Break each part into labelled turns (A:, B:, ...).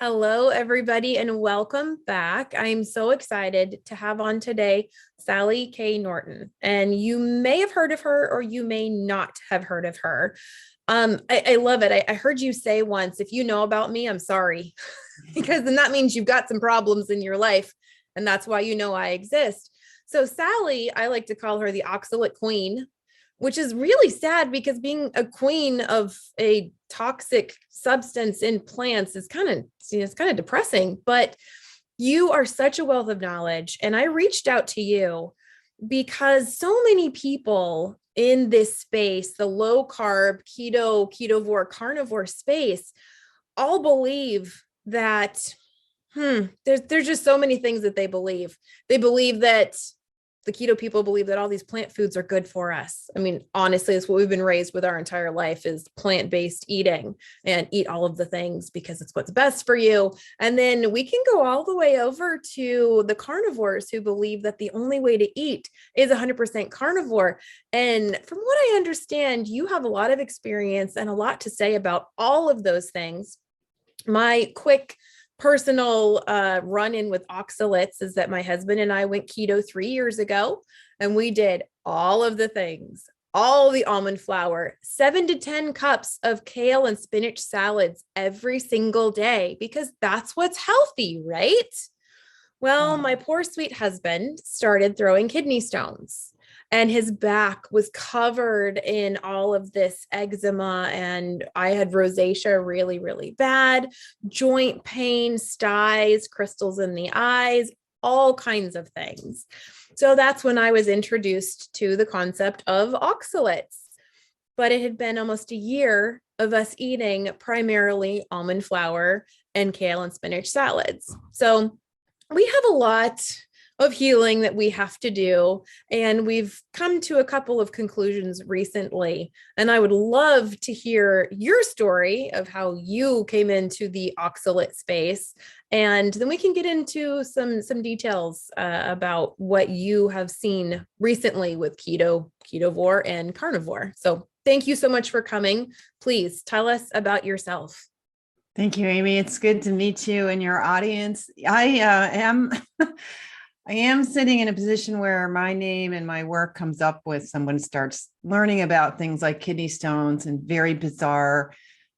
A: Hello, everybody, and welcome back. I'm so excited to have on today Sally K Norton. And you may have heard of her or you may not have heard of her. I love it. I heard you say once, if you know about me, I'm sorry, because then that means you've got some problems in your life. And that's why you know I exist. So, Sally, I like to call her the oxalate queen, which is really sad because being a queen of a toxic substance in plants is kind of, it's kind of depressing, but you are such a wealth of knowledge. And I reached out to you because so many people in this space, the low carb, keto, ketovore, carnivore space, all believe that, there's just so many things that they believe. They believe that the keto people believe that all these plant foods are good for us. I mean, honestly, it's what we've been raised with our entire life is plant-based eating and eat all of the things because it's what's best for you. And then we can go all the way over to the carnivores who believe that the only way to eat is 100% carnivore. And from what I understand, you have a lot of experience and a lot to say about all of those things. My quick personal run-in with oxalates is that my husband and I went keto 3 years ago, and we did all of the things, all the almond flour, 7 to 10 cups of kale and spinach salads every single day, because that's what's healthy, right? Well, my poor sweet husband started throwing kidney stones, and his back was covered in all of this eczema. And I had rosacea really, really bad, joint pain, styes, crystals in the eyes, all kinds of things. So that's when I was introduced to the concept of oxalates. But it had been almost a year of us eating primarily almond flour and kale and spinach salads. So we have a lot of healing that we have to do. And we've come to a couple of conclusions recently. And I would love to hear your story of how you came into the oxalate space. And then we can get into some details about what you have seen recently with keto, ketovore, and carnivore. So thank you so much for coming. Please tell us about yourself.
B: Thank you, Amy. It's good to meet you and your audience. I am sitting in a position where my name and my work comes up with someone starts learning about things like kidney stones and very bizarre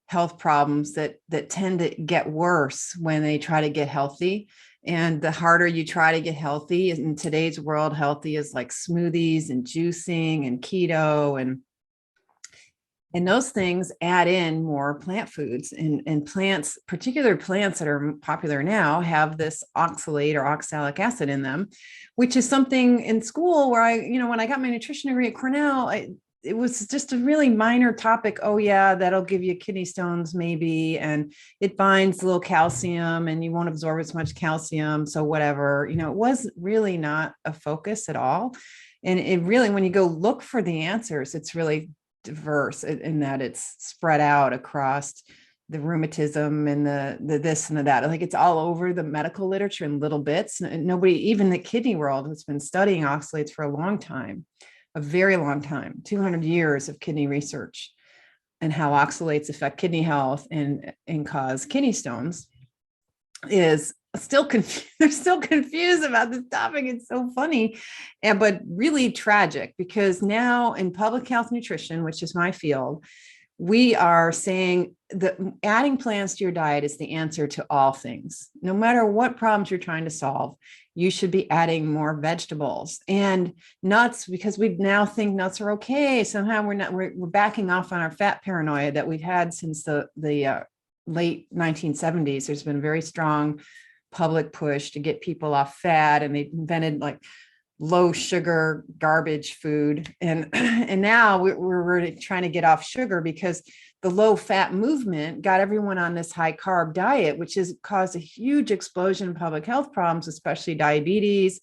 B: health problems that tend to get worse when they try to get healthy. And the harder you try to get healthy in today's world, healthy is like smoothies and juicing and keto and those things add in more plant foods and plants, particular plants that are popular now have this oxalate or oxalic acid in them, which is something in school where when I got my nutrition degree at Cornell, it was just a really minor topic. Oh yeah, that'll give you kidney stones maybe. And it binds a little calcium and you won't absorb as much calcium. So whatever, it was really not a focus at all. And it really, when you go look for the answers, it's really diverse in that it's spread out across the rheumatism and the this and the that. Like it's all over the medical literature in little bits. And nobody, even the kidney world, has been studying oxalates for a long time, a very long time, 200 years of kidney research and how oxalates affect kidney health and cause kidney stones is still they're still confused about this topic. It's so funny, but really tragic, because now in public health nutrition, which is my field, we are saying that adding plants to your diet is the answer to all things. No matter what problems you're trying to solve, you should be adding more vegetables and nuts, because we now think nuts are okay. Somehow we're backing off on our fat paranoia that we've had since the late 1970s. There's been very strong public push to get people off fat, and they invented like low sugar garbage food, and now we're trying to get off sugar because the low fat movement got everyone on this high carb diet, which has caused a huge explosion in public health problems, especially diabetes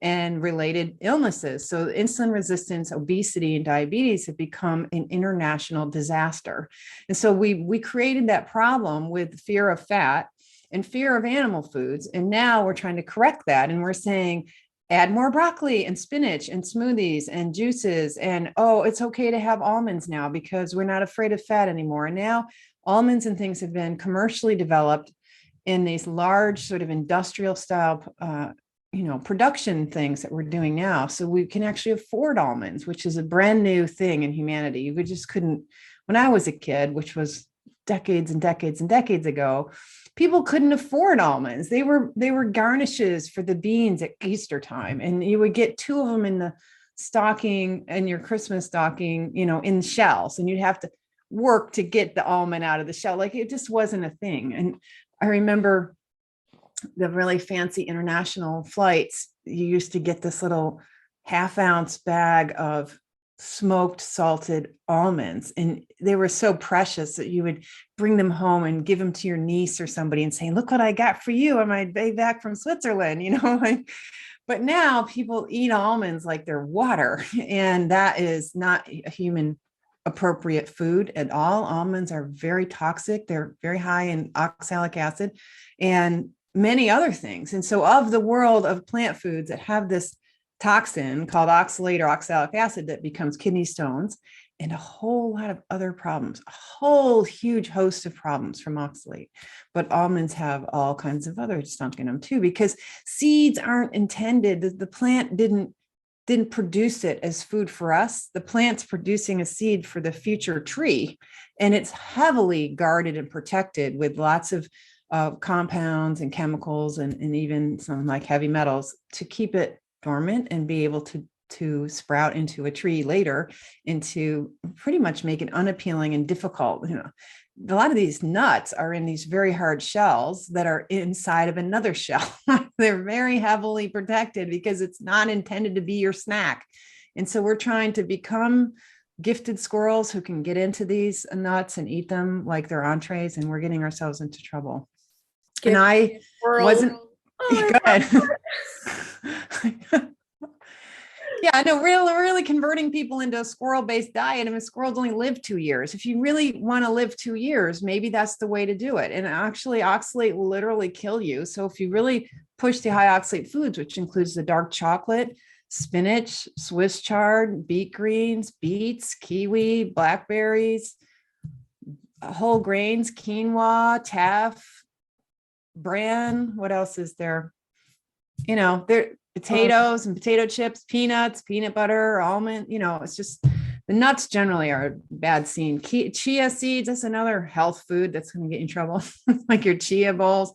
B: and related illnesses. So insulin resistance, obesity, and diabetes have become an international disaster. And so we created that problem with fear of fat and fear of animal foods. And now we're trying to correct that. And we're saying, add more broccoli and spinach and smoothies and juices. And, oh, it's okay to have almonds now because we're not afraid of fat anymore. And now almonds and things have been commercially developed in these large sort of industrial style, production things that we're doing now. So we can actually afford almonds, which is a brand new thing in humanity. We just couldn't, when I was a kid, which was decades and decades and decades ago, people couldn't afford almonds. They were garnishes for the beans at Easter time. And you would get 2 of them in the stocking and your Christmas stocking, in shells, and you'd have to work to get the almond out of the shell. Like, it just wasn't a thing. And I remember the really fancy international flights, you used to get this little 1/2 ounce bag of smoked salted almonds, and they were so precious that you would bring them home and give them to your niece or somebody and say, look what I got for you on my way back from Switzerland, But now people eat almonds like they're water, and that is not a human appropriate food at all. Almonds are very toxic. They're very high in oxalic acid and many other things. And so of the world of plant foods that have this toxin called oxalate or oxalic acid that becomes kidney stones and a whole lot of other problems, a whole huge host of problems from oxalate. But almonds have all kinds of other junk in them too, because seeds aren't intended, the plant didn't produce it as food for us. The plant's producing a seed for the future tree, and it's heavily guarded and protected with lots of compounds and chemicals and even some like heavy metals to keep it dormant and be able to sprout into a tree later, and to pretty much make it unappealing and difficult. A lot of these nuts are in these very hard shells that are inside of another shell. They're very heavily protected because it's not intended to be your snack. And so we're trying to become gifted squirrels who can get into these nuts and eat them like they're entrees, and we're getting ourselves into trouble. And I wasn't good. Yeah, no, really converting people into a squirrel-based diet. I mean, squirrels only live 2 years. If you really want to live 2 years, maybe that's the way to do it. And actually, oxalate will literally kill you. So if you really push the high oxalate foods, which includes the dark chocolate, spinach, Swiss chard, beet greens, beets, kiwi, blackberries, whole grains, quinoa, teff, bran, what else is there? There potatoes and potato chips, peanuts, peanut butter, almond, it's just the nuts generally are a bad scene. Chia seeds, that's another health food that's going to get you in trouble, like your chia bowls.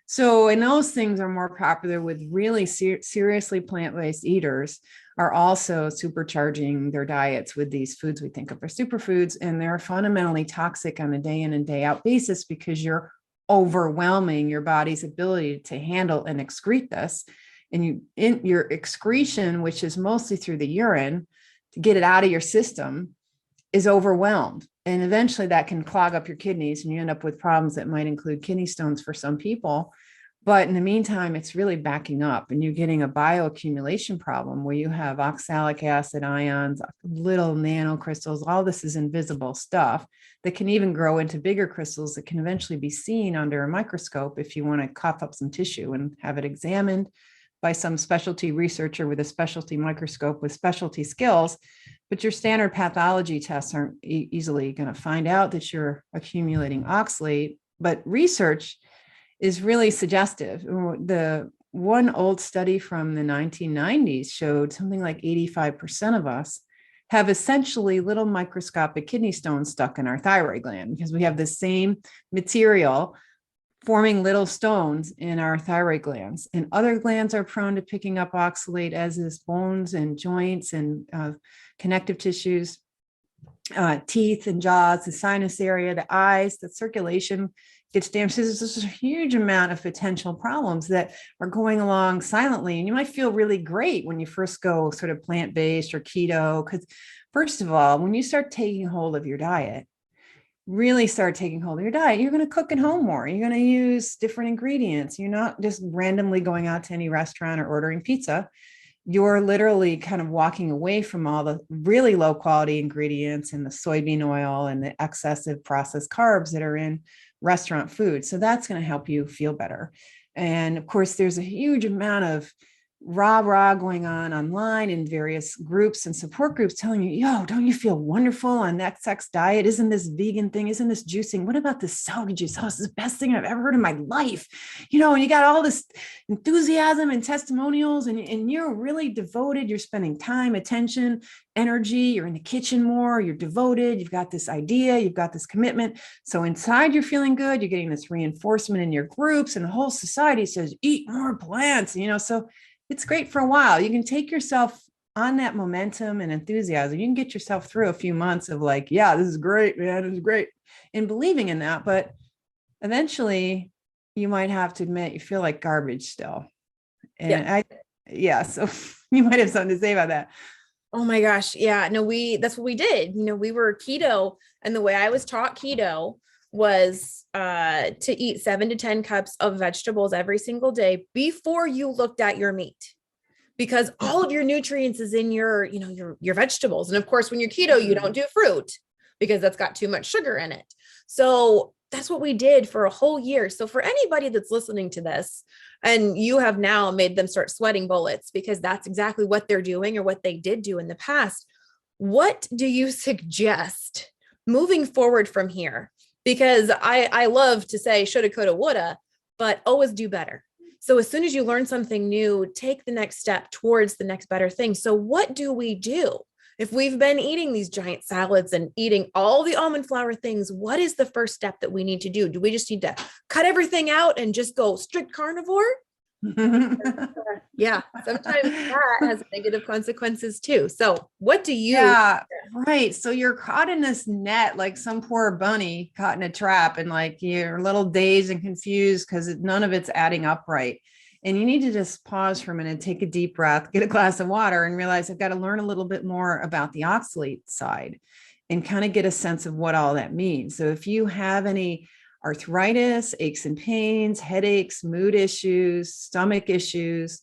B: So, and those things are more popular with really seriously plant-based eaters, are also supercharging their diets with these foods we think of as superfoods. And they're fundamentally toxic on a day in and day out basis because you're overwhelming your body's ability to handle and excrete this. And your excretion, which is mostly through the urine, to get it out of your system, is overwhelmed. And eventually that can clog up your kidneys, and you end up with problems that might include kidney stones for some people. But in the meantime, it's really backing up, and you're getting a bioaccumulation problem where you have oxalic acid ions, little nanocrystals. All this is invisible stuff that can even grow into bigger crystals that can eventually be seen under a microscope if you want to cough up some tissue and have it examined by some specialty researcher with a specialty microscope with specialty skills. But your standard pathology tests aren't easily going to find out that you're accumulating oxalate. But research is really suggestive. The one old study from the 1990s showed something like 85% of us have essentially little microscopic kidney stones stuck in our thyroid gland, because we have the same material forming little stones in our thyroid glands. And other glands are prone to picking up oxalate, as is bones and joints and connective tissues, teeth and jaws, the sinus area, the eyes, the circulation gets damaged. So there's a huge amount of potential problems that are going along silently. And you might feel really great when you first go sort of plant-based or keto, because first of all, when you start taking hold of your diet, really start taking hold of your diet, you're going to cook at home more. You're going to use different ingredients. You're not just randomly going out to any restaurant or ordering pizza. You're literally kind of walking away from all the really low quality ingredients and the soybean oil and the excessive processed carbs that are in restaurant food. So that's going to help you feel better. And of course, there's a huge amount of rah going on online in various groups and support groups telling you, yo, don't you feel wonderful on that sex diet? Isn't this vegan thing? Isn't this juicing? What about this soda juice? Oh, this is the best thing I've ever heard in my life. And you got all this enthusiasm and testimonials, and you're really devoted. You're spending time, attention, energy. You're in the kitchen more. You're devoted. You've got this idea. You've got this commitment. So inside you're feeling good. You're getting this reinforcement in your groups, and the whole society says, eat more plants, so it's great for a while. You can take yourself on that momentum and enthusiasm. You can get yourself through a few months of like, yeah, this is great, man. This is great. And believing in that. But eventually you might have to admit you feel like garbage still. And so you might have something to say about that.
A: Oh my gosh. Yeah. No, that's what we did. We were keto, and the way I was taught keto was to eat 7 to 10 cups of vegetables every single day before you looked at your meat, because all of your nutrients is in your vegetables. And of course, when you're keto, you don't do fruit because that's got too much sugar in it. So that's what we did for a whole year. So for anybody that's listening to this, and you have now made them start sweating bullets because that's exactly what they're doing or what they did do in the past, what do you suggest moving forward from here? Because I love to say shoulda, coulda, woulda, but always do better. So as soon as you learn something new, take the next step towards the next better thing. So what do we do? If we've been eating these giant salads and eating all the almond flour things, what is the first step that we need to do? Do we just need to cut everything out and just go strict carnivore? Yeah, sometimes that has negative consequences too. So what do you?
B: Yeah, right. So you're caught in this net, like some poor bunny caught in a trap, and like you're a little dazed and confused because none of it's adding up right. And you need to just pause for a minute, take a deep breath, get a glass of water, and realize I've got to learn a little bit more about the oxalate side and kind of get a sense of what all that means. So if you have any arthritis, aches and pains, headaches, mood issues, stomach issues,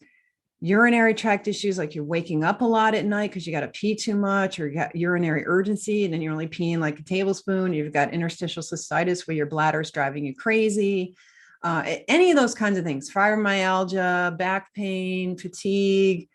B: urinary tract issues, like you're waking up a lot at night because you got to pee too much, or you got urinary urgency and then you're only peeing like a tablespoon, you've got interstitial cystitis where your bladder is driving you crazy, any of those kinds of things, fibromyalgia, back pain, fatigue,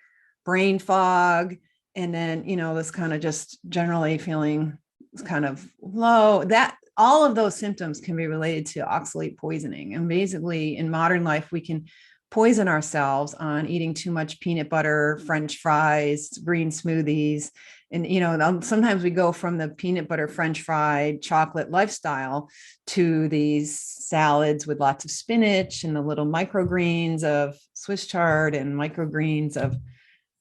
B: brain fog, and then this kind of just generally feeling kind of low, that all of those symptoms can be related to oxalate poisoning. And basically in modern life, we can poison ourselves on eating too much peanut butter, French fries, green smoothies. And, sometimes we go from the peanut butter, French fried chocolate lifestyle to these salads with lots of spinach and the little microgreens of Swiss chard and microgreens of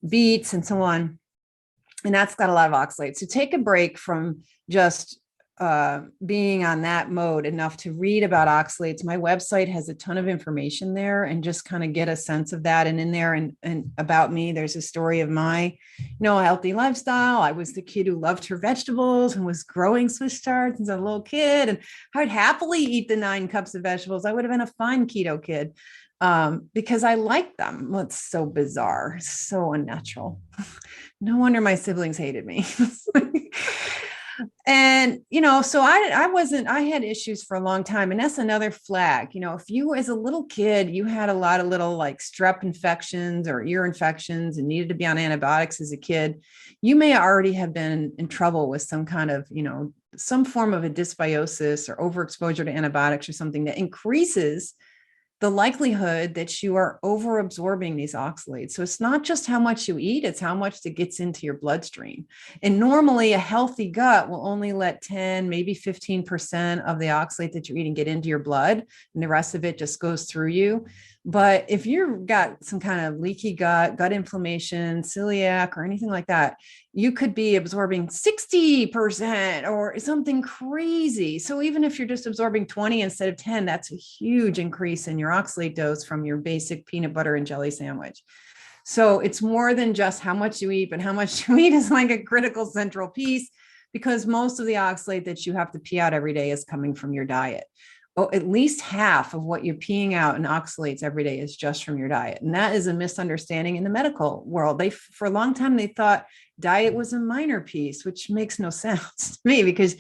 B: beets and so on. And that's got a lot of oxalates. So take a break from just being on that mode enough to read about oxalates. My website has a ton of information there, and just kind of get a sense of that. And in there and about me, there's a story of my, healthy lifestyle. I was the kid who loved her vegetables and was growing Swiss chard since I was a little kid. And I'd happily eat the 9 cups of vegetables. I would have been a fine keto kid because I liked them. Well, it's so bizarre, so unnatural. No wonder my siblings hated me. And, so I had issues for a long time. And that's another flag. If you, as a little kid, you had a lot of little like strep infections or ear infections and needed to be on antibiotics as a kid, you may already have been in trouble with some kind of, some form of a dysbiosis or overexposure to antibiotics or something that increases the likelihood that you are over absorbing these oxalates. So it's not just how much you eat, it's how much that gets into your bloodstream. And normally a healthy gut will only let 10, maybe 15% of the oxalate that you're eating get into your blood, and the rest of it just goes through you. But if you've got some kind of leaky gut inflammation, celiac, or anything like that, you could be absorbing 60% or something crazy. So even if you're just absorbing 20 instead of 10, that's a huge increase in your oxalate dose from your basic peanut butter and jelly sandwich. So it's more than just how much you eat, but how much you eat is like a critical central piece, because most of the oxalate that you have to pee out every day is coming from your diet. Oh, at least half of what you're peeing out in oxalates every day is just from your diet. And that is a misunderstanding in the medical world. For a long time, they thought diet was a minor piece, which makes no sense to me, because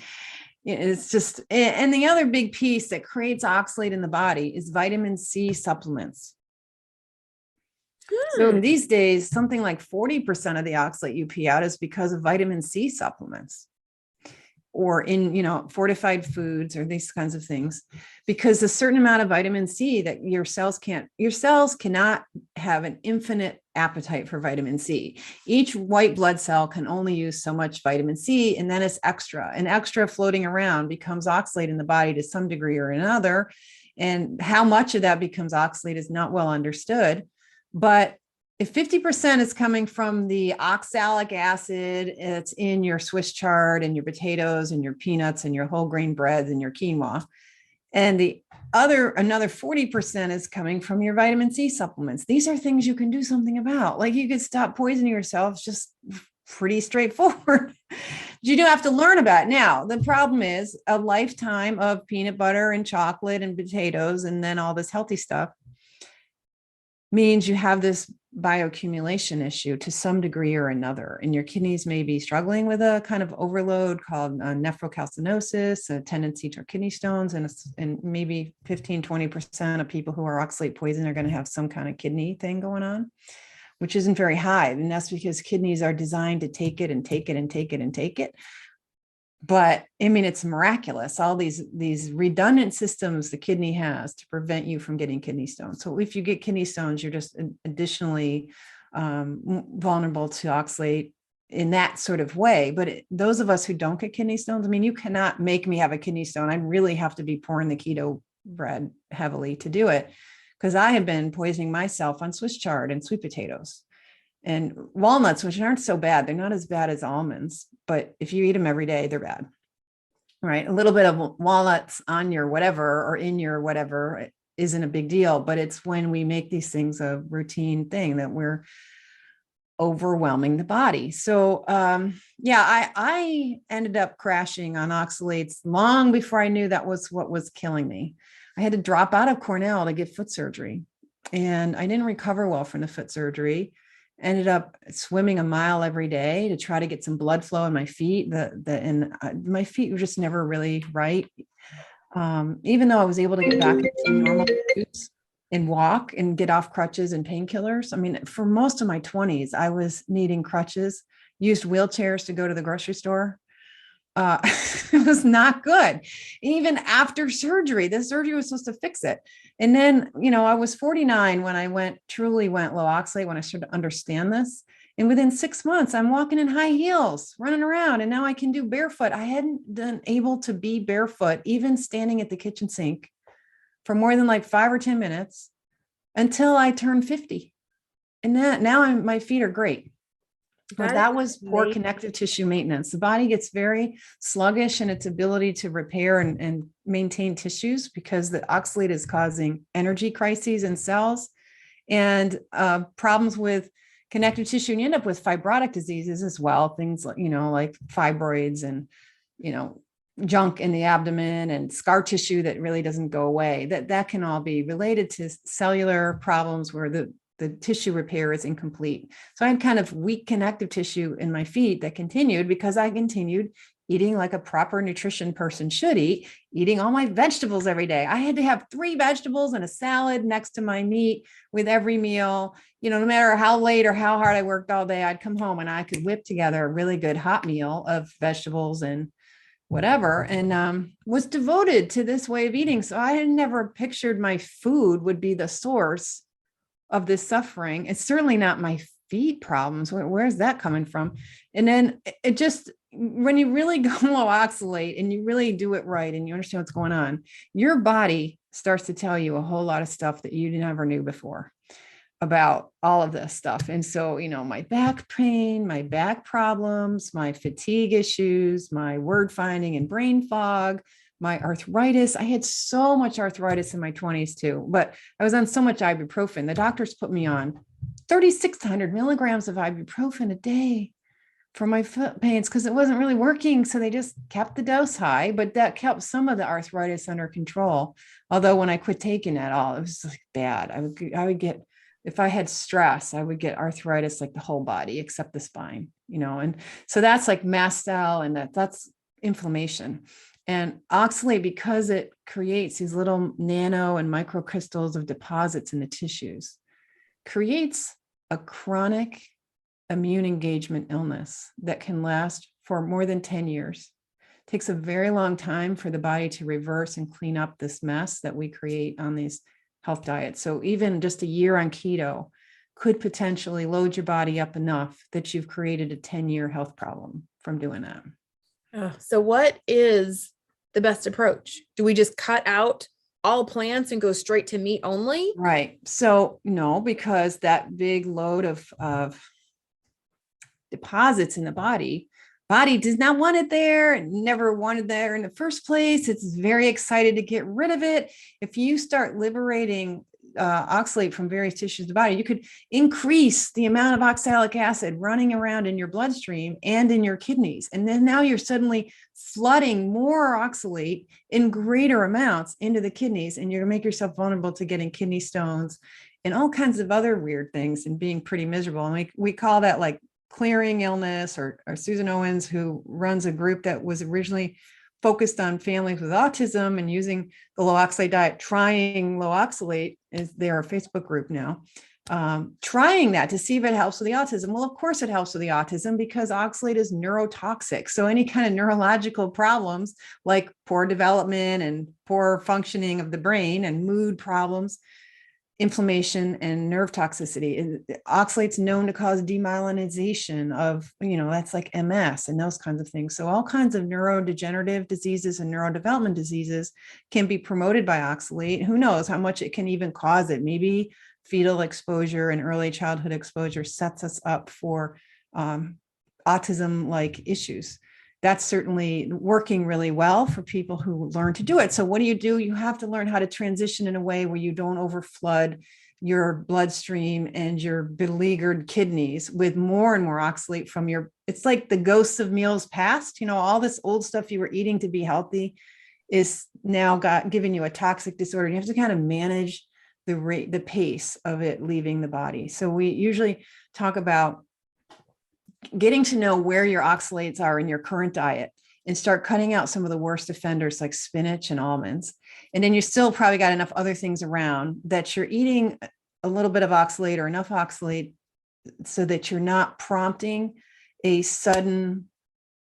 B: it's just, and the other big piece that creates oxalate in the body is vitamin C supplements. So these days, something like 40% of the oxalate you pee out is because of vitamin C supplements or in, fortified foods or these kinds of things, because a certain amount of vitamin C that your cells cannot have an infinite appetite for vitamin C. Each white blood cell can only use so much vitamin C, and then it's extra, and extra floating around becomes oxalate in the body to some degree or another. And how much of that becomes oxalate is not well understood. But if 50% is coming from the oxalic acid, it's in your Swiss chard and your potatoes and your peanuts and your whole grain breads and your quinoa, and another 40% is coming from your vitamin C supplements. These are things you can do something about. Like, you could stop poisoning yourself. It's just pretty straightforward. You do have to learn about it. Now, the problem is a lifetime of peanut butter and chocolate and potatoes and then all this healthy stuff means you have this bioaccumulation issue to some degree or another, and your kidneys may be struggling with a kind of overload called nephrocalcinosis, a tendency to kidney stones, and maybe 15-20% of people who are oxalate poison are going to have some kind of kidney thing going on, which isn't very high. And that's because kidneys are designed to take it and take it and take it and take it. But I mean, it's miraculous, all these redundant systems the kidney has to prevent you from getting kidney stones. So if you get kidney stones, you're just additionally vulnerable to oxalate in that sort of way. But those of us who don't get kidney stones, I mean, you cannot make me have a kidney stone. I really have to be pouring the keto bread heavily to do it, because I have been poisoning myself on Swiss chard and sweet potatoes and walnuts, which aren't so bad. They're not as bad as almonds, but if you eat them every day, they're bad, right? A little bit of walnuts on your whatever or in your whatever isn't a big deal, but it's when we make these things a routine thing that we're overwhelming the body. So I ended up crashing on oxalates long before I knew that was what was killing me. I had to drop out of Cornell to get foot surgery, and I didn't recover well from the foot surgery. Ended up swimming a mile every day to try to get some blood flow in my feet. My feet were just never really right. Even though I was able to get back into normal use and walk and get off crutches and painkillers. I mean, for most of my 20s, I was needing crutches, used wheelchairs to go to the grocery store. It was not good. Even after surgery, the surgery was supposed to fix it. And then, I was 49 when I truly went low oxalate, when I started to understand this. And within 6 months, I'm walking in high heels, running around, and now I can do barefoot. I hadn't been able to be barefoot, even standing at the kitchen sink, for more than like 5 or 10 minutes until I turned 50. And now my feet are great. But that was poor connective tissue maintenance. The body gets very sluggish in its ability to repair and maintain tissues, because the oxalate is causing energy crises in cells and problems with connective tissue. And you end up with fibrotic diseases as well. Things like, like fibroids and, junk in the abdomen and scar tissue that really doesn't go away. That can all be related to cellular problems where the tissue repair is incomplete. So I had kind of weak connective tissue in my feet that continued because I continued eating like a proper nutrition person should eat, eating all my vegetables every day. I had to have 3 vegetables and a salad next to my meat with every meal. No matter how late or how hard I worked all day, I'd come home and I could whip together a really good hot meal of vegetables and whatever, and was devoted to this way of eating. So I had never pictured my food would be the source of this suffering. It's certainly not my feet problems. Where's that coming from? And then it just, when you really go low oxalate and you really do it right and you understand what's going on, your body starts to tell you a whole lot of stuff that you never knew before about all of this stuff. And so, my back pain, my back problems, my fatigue issues, my word finding and brain fog, my arthritis. I had so much arthritis in my 20s too, but I was on so much ibuprofen. The doctors put me on 3,600 milligrams of ibuprofen a day for my foot pains because it wasn't really working. So they just kept the dose high, but that kept some of the arthritis under control. Although when I quit taking it all, it was like bad. I would get, if I had stress, I would get arthritis like the whole body except the spine, and so that's like mast cell, and that's inflammation. And oxalate, because it creates these little nano and microcrystals of deposits in the tissues, creates a chronic immune engagement illness that can last for more than 10 years. It takes a very long time for the body to reverse and clean up this mess that we create on these health diets. So even just a year on keto could potentially load your body up enough that you've created a 10-year health problem from doing that.
A: So what is the best approach? Do we just cut out all plants and go straight to meat only?
B: Right. So no, because that big load of deposits in the body does not want it there, never wanted there in the first place. It's very excited to get rid of it. If you start liberating oxalate from various tissues of the body, you could increase the amount of oxalic acid running around in your bloodstream and in your kidneys. And then now you're suddenly flooding more oxalate in greater amounts into the kidneys, and you're going to make yourself vulnerable to getting kidney stones and all kinds of other weird things and being pretty miserable. And we call that like clearing illness, or Susan Owens, who runs a group that was originally focused on families with autism and using the low oxalate diet, trying low oxalate, is their Facebook group now, trying that to see if it helps with the autism. Well, of course it helps with the autism because oxalate is neurotoxic. So any kind of neurological problems like poor development and poor functioning of the brain and mood problems, inflammation and nerve toxicity. Oxalate's known to cause demyelinization of, that's like MS and those kinds of things. So all kinds of neurodegenerative diseases and neurodevelopment diseases can be promoted by oxalate. Who knows how much it can even cause it? Maybe fetal exposure and early childhood exposure sets us up for autism-like issues. That's certainly working really well for people who learn to do it. So what do? You have to learn how to transition in a way where you don't overflood your bloodstream and your beleaguered kidneys with more and more oxalate from it's like the ghosts of meals past, all this old stuff you were eating to be healthy is now giving you a toxic disorder. You have to kind of manage the pace of it leaving the body. So we usually talk about getting to know where your oxalates are in your current diet and start cutting out some of the worst offenders like spinach and almonds. And then you still probably got enough other things around that you're eating a little bit of oxalate or enough oxalate so that you're not prompting a sudden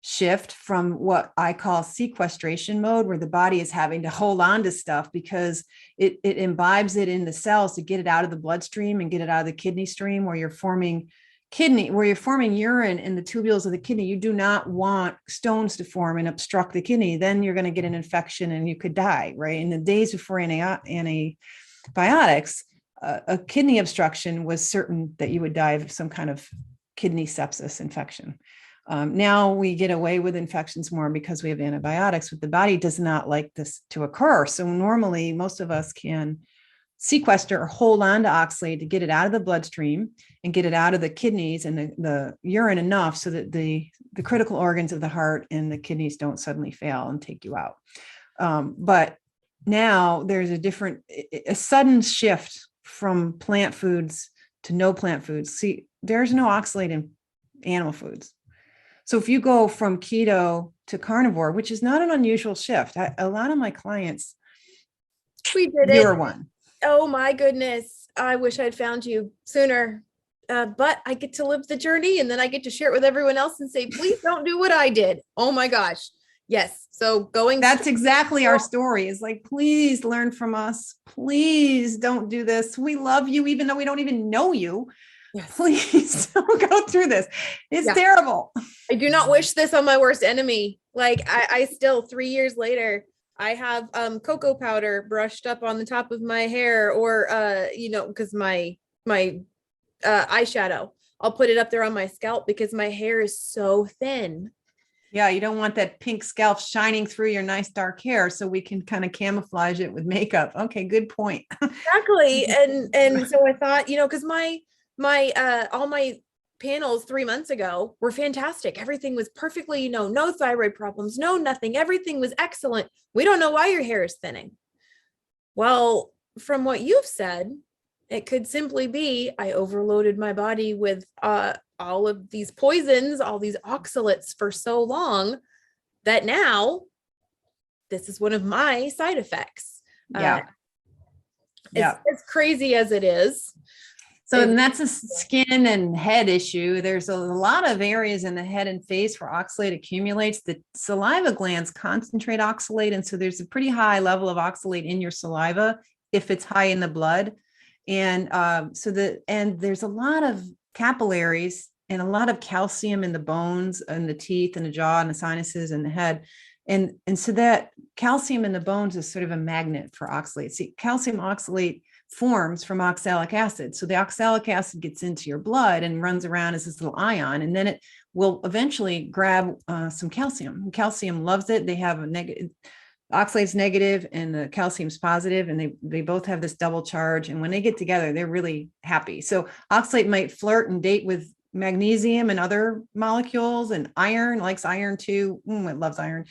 B: shift from what I call sequestration mode, where the body is having to hold on to stuff because it imbibes it in the cells to get it out of the bloodstream and get it out of the kidney stream, where you're forming urine in the tubules of the kidney. You do not want stones to form and obstruct the kidney. Then you're going to get an infection and you could die, right? In the days before antibiotics, a kidney obstruction was certain that you would die of some kind of kidney sepsis infection. Now we get away with infections more because we have antibiotics, but the body does not like this to occur. So normally most of us can sequester or hold on to oxalate to get it out of the bloodstream and get it out of the kidneys and the urine enough so that the critical organs of the heart and the kidneys don't suddenly fail and take you out. But now there's a sudden shift from plant foods to no plant foods. See, there's no oxalate in animal foods. So if you go from keto to carnivore, which is not an unusual shift, a lot of my clients,
A: we did it.
B: You're one.
A: Oh my goodness. I wish I'd found you sooner. But I get to live the journey and then I get to share it with everyone else and say, please don't do what I did. Oh my gosh. Yes. So that's
B: exactly our story, is like, please learn from us. Please don't do this. We love you, even though we don't even know you. Yes. Please don't go through this. It's terrible.
A: I do not wish this on my worst enemy. Like I still 3 years later, I have cocoa powder brushed up on the top of my hair, or because my eyeshadow, I'll put it up there on my scalp because my hair is so thin.
B: Yeah, you don't want that pink scalp shining through your nice dark hair, so we can kind of camouflage it with makeup. Okay, good point.
A: Exactly. And so I thought, because my all my panels 3 months ago were fantastic. Everything was perfectly, no thyroid problems, no nothing. Everything was excellent. We don't know why your hair is thinning. Well, from what you've said, it could simply be I overloaded my body with all of these poisons, all these oxalates for so long that now this is one of my side effects.
B: Yeah.
A: As crazy as it is,
B: So and that's a skin and head issue. There's a lot of areas in the head and face where oxalate accumulates. The saliva glands concentrate oxalate. And so there's a pretty high level of oxalate in your saliva if it's high in the blood. And and there's a lot of capillaries and a lot of calcium in the bones and the teeth and the jaw and the sinuses and the head. And so that calcium in the bones is sort of a magnet for oxalate. See, calcium oxalate forms from oxalic acid. So the oxalic acid gets into your blood and runs around as this little ion, and then it will eventually grab some calcium. Calcium loves it. They have a negative, oxalate's negative and the calcium's positive, and they both have this double charge. And when they get together, they're really happy. So oxalate might flirt and date with magnesium and other molecules, and iron likes iron too. It loves iron,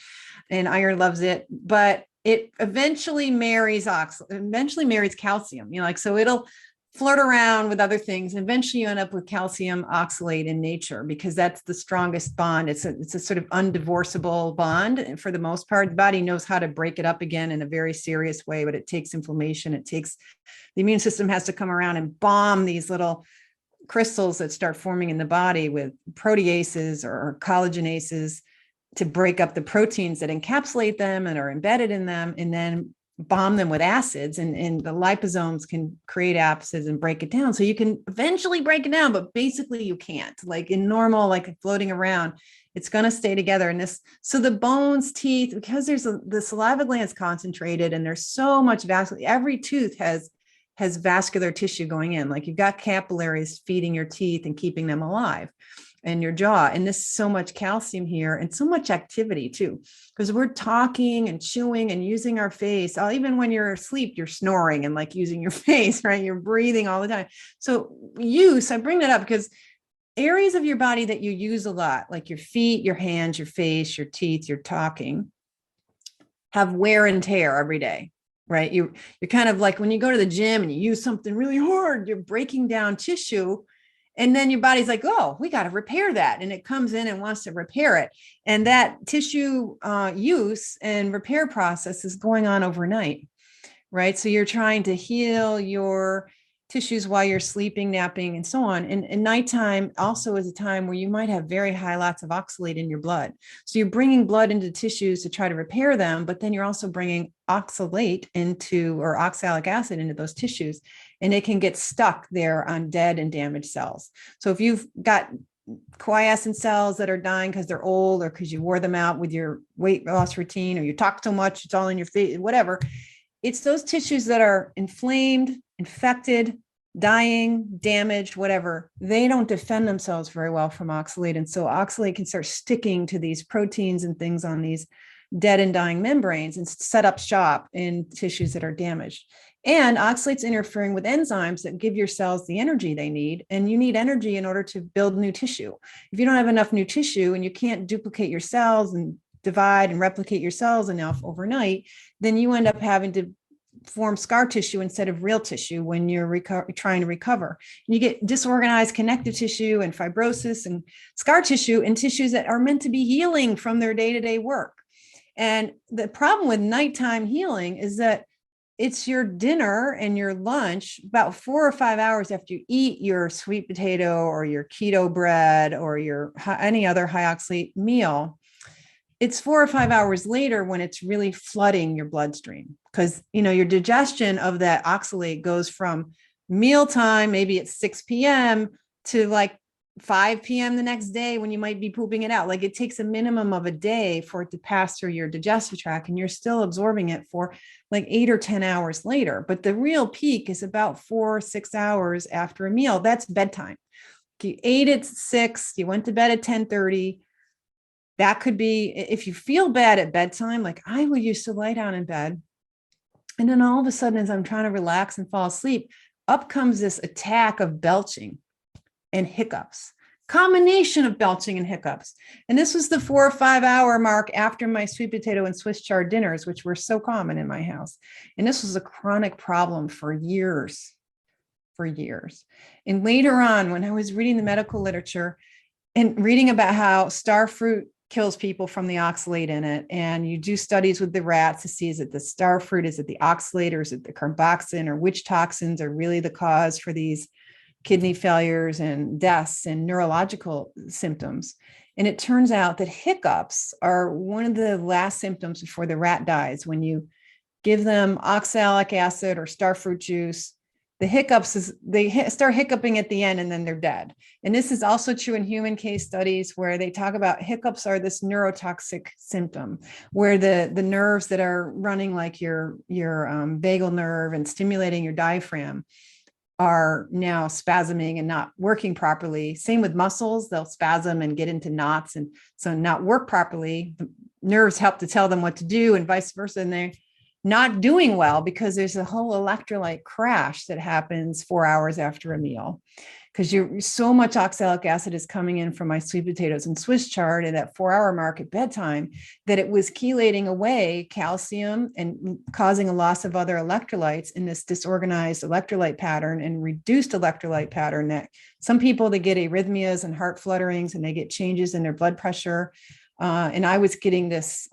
B: and iron loves it, but it eventually marries calcium, so it'll flirt around with other things. And eventually you end up with calcium oxalate in nature, because that's the strongest bond. It's a sort of undivorceable bond. And for the most part, the body knows how to break it up again in a very serious way, but it takes inflammation. The immune system has to come around and bomb these little crystals that start forming in the body with proteases or collagenases to break up the proteins that encapsulate them and are embedded in them, and then bomb them with acids. And the liposomes can create acids and break it down. So you can eventually break it down, but basically you can't. Like in normal, like floating around, it's going to stay together. So the bones, teeth, because the saliva gland is concentrated and there's so much vascular, every tooth has vascular tissue going in. Like you've got capillaries feeding your teeth and keeping them alive, and your jaw. And there's so much calcium here and so much activity too, because we're talking and chewing and using our face. Even when you're asleep, you're snoring and like using your face, right? You're breathing all the time. So I bring that up because areas of your body that you use a lot, like your feet, your hands, your face, your teeth, your talking, have wear and tear every day, right? You're kind of like when you go to the gym and you use something really hard, you're breaking down tissue. And then your body's like, oh, we got to repair that. And it comes in and wants to repair it. And that tissue use and repair process is going on overnight, right? So you're trying to heal your tissues while you're sleeping, napping, and so on. And nighttime also is a time where you might have very high lots of oxalate in your blood. So you're bringing blood into tissues to try to repair them, but then you're also bringing oxalate or oxalic acid into those tissues, and it can get stuck there on dead and damaged cells. So if you've got quiescent cells that are dying because they're old, or because you wore them out with your weight loss routine, or you talk so much, it's all in your face, whatever, it's those tissues that are inflamed, infected, dying, damaged, whatever, they don't defend themselves very well from oxalate. And so oxalate can start sticking to these proteins and things on these dead and dying membranes and set up shop in tissues that are damaged. And oxalate's interfering with enzymes that give your cells the energy they need. And you need energy in order to build new tissue. If you don't have enough new tissue and you can't duplicate your cells and divide and replicate your cells enough overnight, then you end up having to form scar tissue instead of real tissue when you're trying to recover. And you get disorganized connective tissue and fibrosis and scar tissue in tissues that are meant to be healing from their day-to-day work. And the problem with nighttime healing is that it's your dinner and your lunch about 4 or 5 hours after you eat your sweet potato or your keto bread or your any other high oxalate meal. It's 4 or 5 hours later when it's really flooding your bloodstream, because your digestion of that oxalate goes from mealtime, maybe at 6 p.m. to like 5 p.m. the next day when you might be pooping it out. Like it takes a minimum of a day for it to pass through your digestive tract, and you're still absorbing it for like 8 or 10 hours later. But the real peak is about 4 or 6 hours after a meal. That's bedtime. You ate at 6, you went to bed at 10:30. That could be, if you feel bad at bedtime, like I would used to lie down in bed. And then all of a sudden, as I'm trying to relax and fall asleep, up comes this attack of belching and hiccups, combination of belching and hiccups. And this was the 4 or 5 hour mark after my sweet potato and Swiss chard dinners, which were so common in my house. And this was a chronic problem for years. And later on, when I was reading the medical literature and reading about how star fruit kills people from the oxalate in it, and you do studies with the rats to see, is it the star fruit, is it the oxalate, or is it the carboxin, or which toxins are really the cause for these kidney failures and deaths and neurological symptoms. And it turns out that hiccups are one of the last symptoms before the rat dies. When you give them oxalic acid or starfruit juice, the hiccups is start hiccuping at the end and then they're dead. And this is also true in human case studies where they talk about hiccups are this neurotoxic symptom where the nerves that are running like your vagal nerve and stimulating your diaphragm are now spasming and not working properly. Same with muscles, they'll spasm and get into knots and so not work properly. The nerves help to tell them what to do and vice versa. And they're not doing well because there's a whole electrolyte crash that happens 4 hours after a meal. Because so much oxalic acid is coming in from my sweet potatoes and Swiss chard at that 4-hour mark at bedtime that it was chelating away calcium and causing a loss of other electrolytes in this disorganized electrolyte pattern and reduced electrolyte pattern that some people, they get arrhythmias and heart flutterings and they get changes in their blood pressure. And I was getting this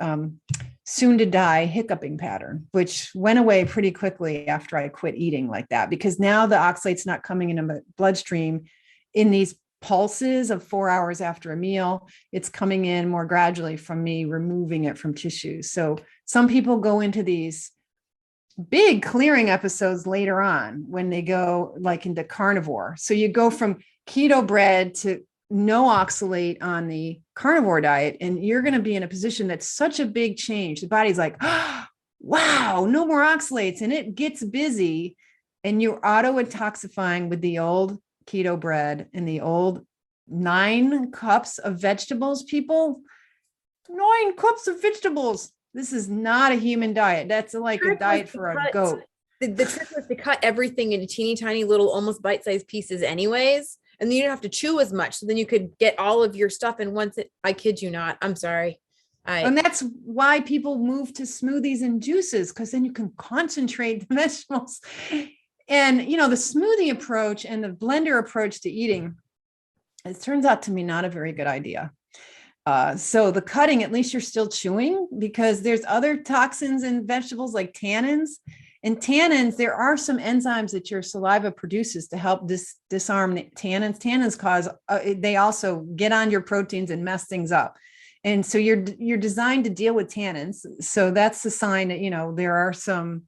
B: soon to die hiccuping pattern, which went away pretty quickly after I quit eating like that, because now the oxalate's not coming into my bloodstream in these pulses of 4 hours after a meal. It's coming in more gradually from me removing it from tissues. So some people go into these big clearing episodes later on when they go like into carnivore. So you go from keto bread to no oxalate on the carnivore diet, and you're going to be in a position that's such a big change. The body's like, oh, wow, no more oxalates, and it gets busy, and you're auto-intoxifying with the old keto bread and the old 9 cups of vegetables, people. 9 cups of vegetables. This is not a human diet. That's like a diet for a goat.
A: The trick was to cut everything into teeny tiny little, almost bite-sized pieces anyways. And then you don't have to chew as much. So then you could get all of your stuff in once. I kid you not. I'm sorry.
B: And that's why people move to smoothies and juices, because then you can concentrate the vegetables. And, you know, the smoothie approach and the blender approach to eating, it turns out to be not a very good idea. So the cutting, at least you're still chewing, because there's other toxins in vegetables like tannins. And tannins, there are some enzymes that your saliva produces to help disarm the tannins. Tannins cause, they also get on your proteins and mess things up. And so you're designed to deal with tannins. So that's the sign that, you know, there are some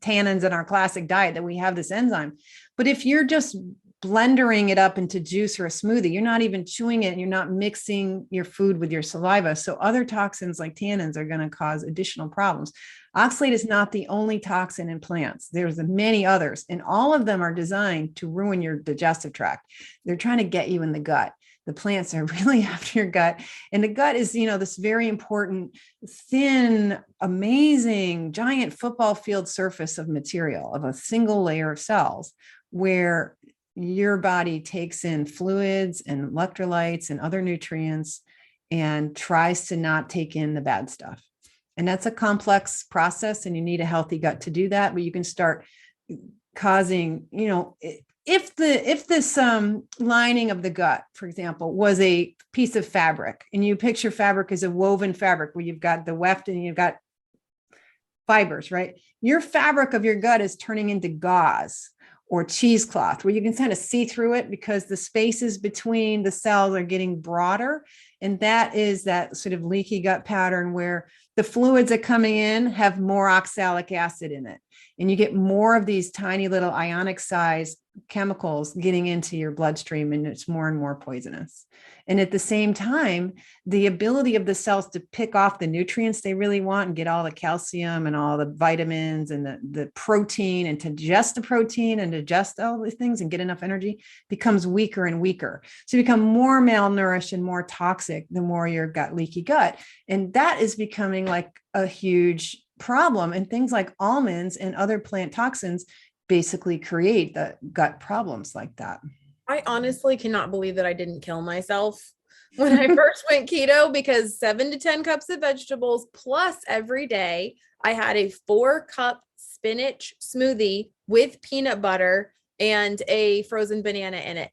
B: tannins in our classic diet that we have this enzyme. But if you're just blendering it up into juice or a smoothie, you're not even chewing it and you're not mixing your food with your saliva. So other toxins like tannins are going to cause additional problems. Oxalate is not the only toxin in plants. There's many others, and all of them are designed to ruin your digestive tract. They're trying to get you in the gut. The plants are really after your gut. And the gut is, you know, this very important, thin, amazing, giant football field surface of material, of a single layer of cells, where your body takes in fluids and electrolytes and other nutrients and tries to not take in the bad stuff. And that's a complex process, and you need a healthy gut to do that. But you can start causing, you know, if this lining of the gut, for example, was a piece of fabric, and you picture fabric as a woven fabric where you've got the weft and you've got fibers, right? Your fabric of your gut is turning into gauze or cheesecloth, where you can kind of see through it because the spaces between the cells are getting broader. And that is that sort of leaky gut pattern where the fluids that are coming in have more oxalic acid in it. And you get more of these tiny little ionic sized chemicals getting into your bloodstream, and it's more and more poisonous. And at the same time, the ability of the cells to pick off the nutrients they really want and get all the calcium and all the vitamins and the protein, and to digest the protein and digest all these things and get enough energy becomes weaker and weaker. So you become more malnourished and more toxic the more you've got leaky gut. And that is becoming like a huge problem. And things like almonds and other plant toxins basically create the gut problems like that.
A: I honestly cannot believe that I didn't kill myself when I first went keto, because 7 to 10 cups of vegetables plus every day, I had a 4-cup spinach smoothie with peanut butter and a frozen banana in it.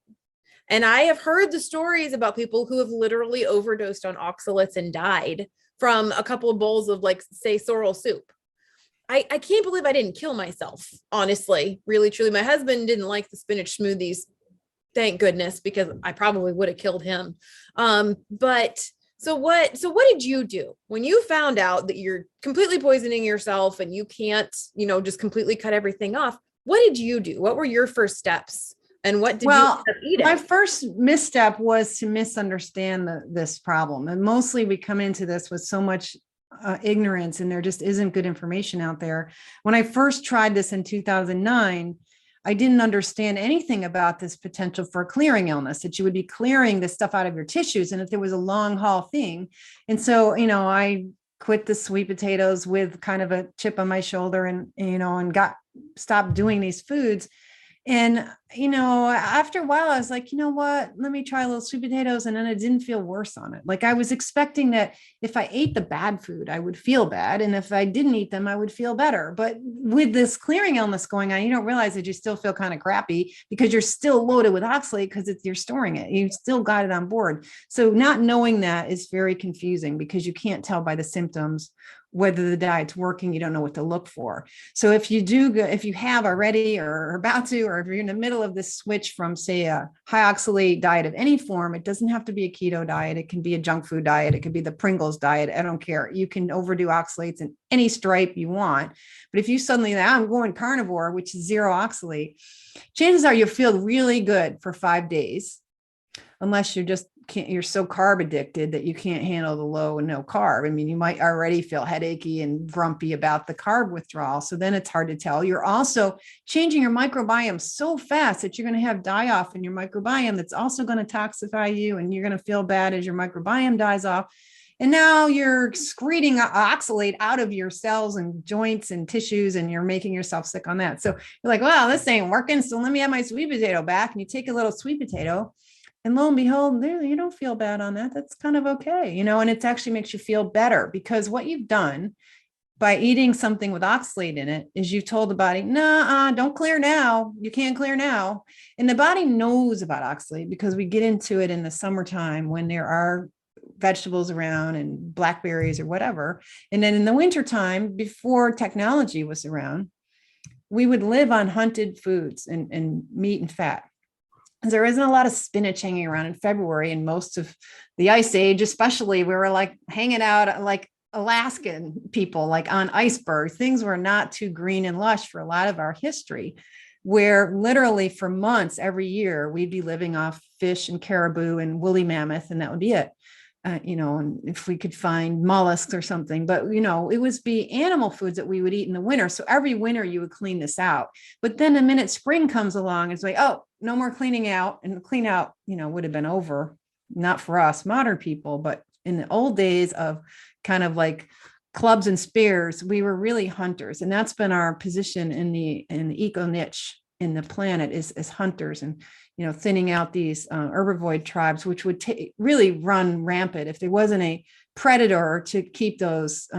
A: And I have heard the stories about people who have literally overdosed on oxalates and died from a couple of bowls of, like, say, sorrel soup. I can't believe I didn't kill myself, honestly, really, truly. My husband didn't like the spinach smoothies thank goodness, because I probably would have killed him. But so what did you do when you found out that you're completely poisoning yourself and you can't, just completely cut everything off? What did you do? What were your first steps? And what did you
B: Well,
A: end up eating?
B: my first misstep was to misunderstand this problem. And mostly we come into this with so much ignorance, and there just isn't good information out there. When I first tried this in 2009, I didn't understand anything about this potential for a clearing illness, that you would be clearing this stuff out of your tissues, and if there was a long haul thing. And so, I quit the sweet potatoes with kind of a chip on my shoulder, and got stopped doing these foods. And, after a while, I was like, you know what, let me try a little sweet potatoes. And then I didn't feel worse on it. Like I was expecting that if I ate the bad food, I would feel bad. And if I didn't eat them, I would feel better. But with this clearing illness going on, you don't realize that you still feel kind of crappy because you're still loaded with oxalate because you're storing it. You've still got it on board. So not knowing that is very confusing because you can't tell by the symptoms whether the diet's working. You don't know what to look for. So if you have already or are about to, or if you're in the middle of this switch from, say, a high oxalate diet of any form, it doesn't have to be a keto diet. It can be a junk food diet. It could be the Pringles diet. I don't care. You can overdo oxalates in any stripe you want. But if you suddenly, I'm going carnivore, which is zero oxalate, chances are you'll feel really good for 5 days, unless you're so carb addicted that you can't handle the low and no carb. I mean, you might already feel headachy and grumpy about the carb withdrawal. So then it's hard to tell. You're also changing your microbiome so fast that you're going to have die off in your microbiome. That's also going to toxify you. And you're going to feel bad as your microbiome dies off. And now you're excreting oxalate out of your cells and joints and tissues, and you're making yourself sick on that. So you're like, well, this ain't working. So let me have my sweet potato back. And you take a little sweet potato, and lo and behold, you don't feel bad on that. That's kind of okay, and it actually makes you feel better, because what you've done by eating something with oxalate in it is you've told the body, nah, don't clear now. You can't clear now. And the body knows about oxalate because we get into it in the summertime when there are vegetables around and blackberries or whatever. And then in the wintertime, before technology was around, we would live on hunted foods and meat and fat. There isn't a lot of spinach hanging around in February, and most of the ice age, especially, we were like hanging out like Alaskan people, like on icebergs. Things were not too green and lush for a lot of our history, where literally for months every year we'd be living off fish and caribou and woolly mammoth, and that would be it. And if we could find mollusks or something, but, it was be animal foods that we would eat in the winter. So every winter you would clean this out. But then the minute spring comes along, it's like, oh, no more cleaning out. And the clean out, would have been over, not for us modern people, but in the old days of kind of like clubs and spears, we were really hunters. And that's been our position in the eco niche in the planet is hunters, and thinning out these herbivoid tribes, which would really run rampant if there wasn't a predator to keep those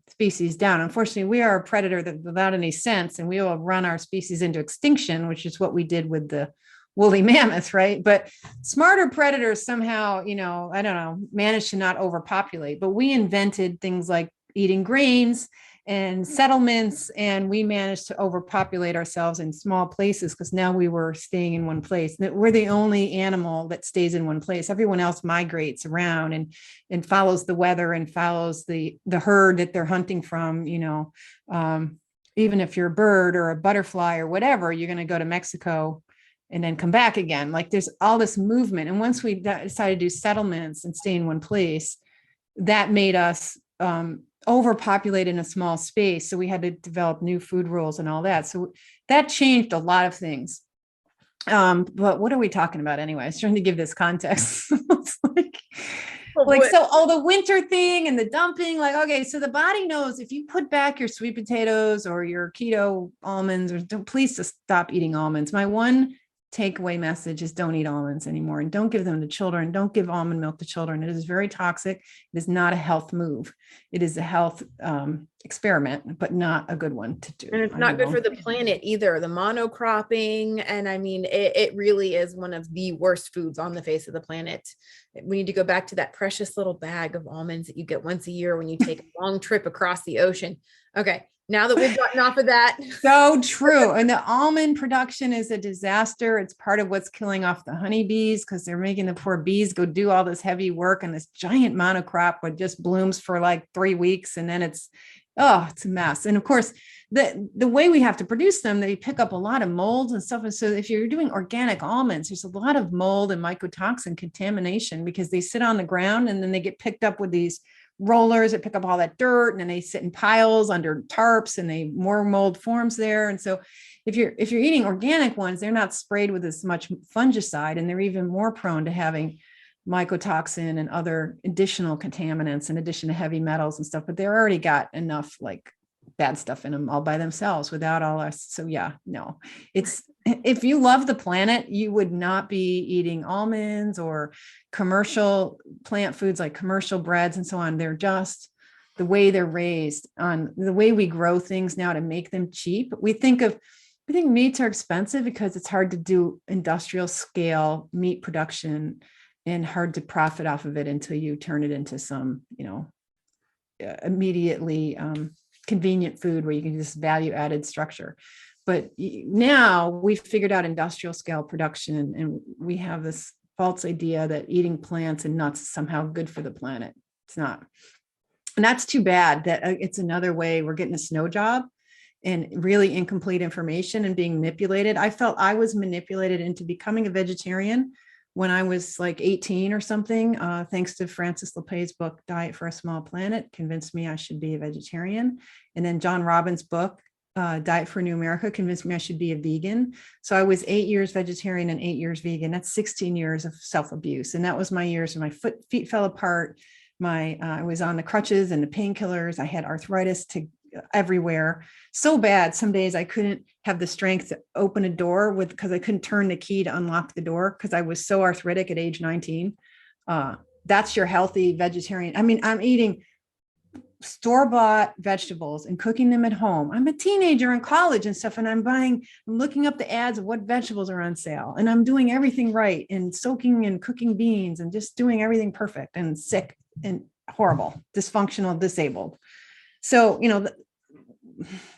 B: species down. Unfortunately, we are a predator that without any sense, and we will run our species into extinction, which is what we did with the woolly mammoth, right? But smarter predators somehow, I don't know, managed to not overpopulate. But we invented things like eating grains and settlements, and we managed to overpopulate ourselves in small places because now we were staying in one place. We're the only animal that stays in one place. Everyone else migrates around and follows the weather and follows the herd that they're hunting from. Even if you're a bird or a butterfly or whatever, you're going to go to Mexico and then come back again. Like there's all this movement. And once we decided to do settlements and stay in one place, that made us overpopulated in a small space. So we had to develop new food rules and all that. So that changed a lot of things. But what are we talking about anyway? I was trying to give this context. It's the winter thing and the dumping, okay, so the body knows if you put back your sweet potatoes or your keto almonds, or please just stop eating almonds. My one takeaway message is don't eat almonds anymore, and don't give them to children. Don't give almond milk to children. It is very toxic. It is not a health move. It is a health experiment, but not a good one to do.
A: And it's not good for the planet either. The monocropping. And I mean, it really is one of the worst foods on the face of the planet. We need to go back to that precious little bag of almonds that you get once a year when you take a long trip across the ocean. Okay. Now that we've gotten off of that.
B: So true. And the almond production is a disaster. It's part of what's killing off the honeybees because they're making the poor bees go do all this heavy work, and this giant monocrop that just blooms for like 3 weeks. And then it's a mess. And of course, the way we have to produce them, they pick up a lot of molds and stuff. And so if you're doing organic almonds, there's a lot of mold and mycotoxin contamination because they sit on the ground and then they get picked up with these rollers that pick up all that dirt, and then they sit in piles under tarps and more mold forms there. And so if you're eating organic ones, they're not sprayed with as much fungicide, and they're even more prone to having mycotoxin and other additional contaminants in addition to heavy metals and stuff, but they're already got enough like bad stuff in them all by themselves without all us. So yeah, no, if you love the planet, you would not be eating almonds or commercial plant foods like commercial breads and so on. They're just the way they're raised, on the way we grow things now to make them cheap. We think meats are expensive because it's hard to do industrial scale meat production and hard to profit off of it until you turn it into some, immediately convenient food where you can just value added structure. But now we've figured out industrial scale production, and we have this false idea that eating plants and nuts is somehow good for the planet. It's not. And that's too bad that it's another way we're getting a snow job and really incomplete information and being manipulated. I felt I was manipulated into becoming a vegetarian when I was like 18 or something, thanks to Francis LePay's book, Diet for a Small Planet, convinced me I should be a vegetarian. And then John Robbins' book, Diet for a New America, convinced me I should be a vegan. So I was 8 years vegetarian and 8 years vegan. That's 16 years of self-abuse. And that was my years when my feet fell apart. I was on the crutches and the painkillers. I had arthritis everywhere. So bad. Some days I couldn't have the strength to open a door because I couldn't turn the key to unlock the door because I was so arthritic at age 19. That's your healthy vegetarian. I mean, I'm eating store-bought vegetables and cooking them at home. I'm a teenager in college and stuff, and I'm looking up the ads of what vegetables are on sale, and I'm doing everything right and soaking and cooking beans and just doing everything perfect, and sick and horrible, dysfunctional, disabled. So,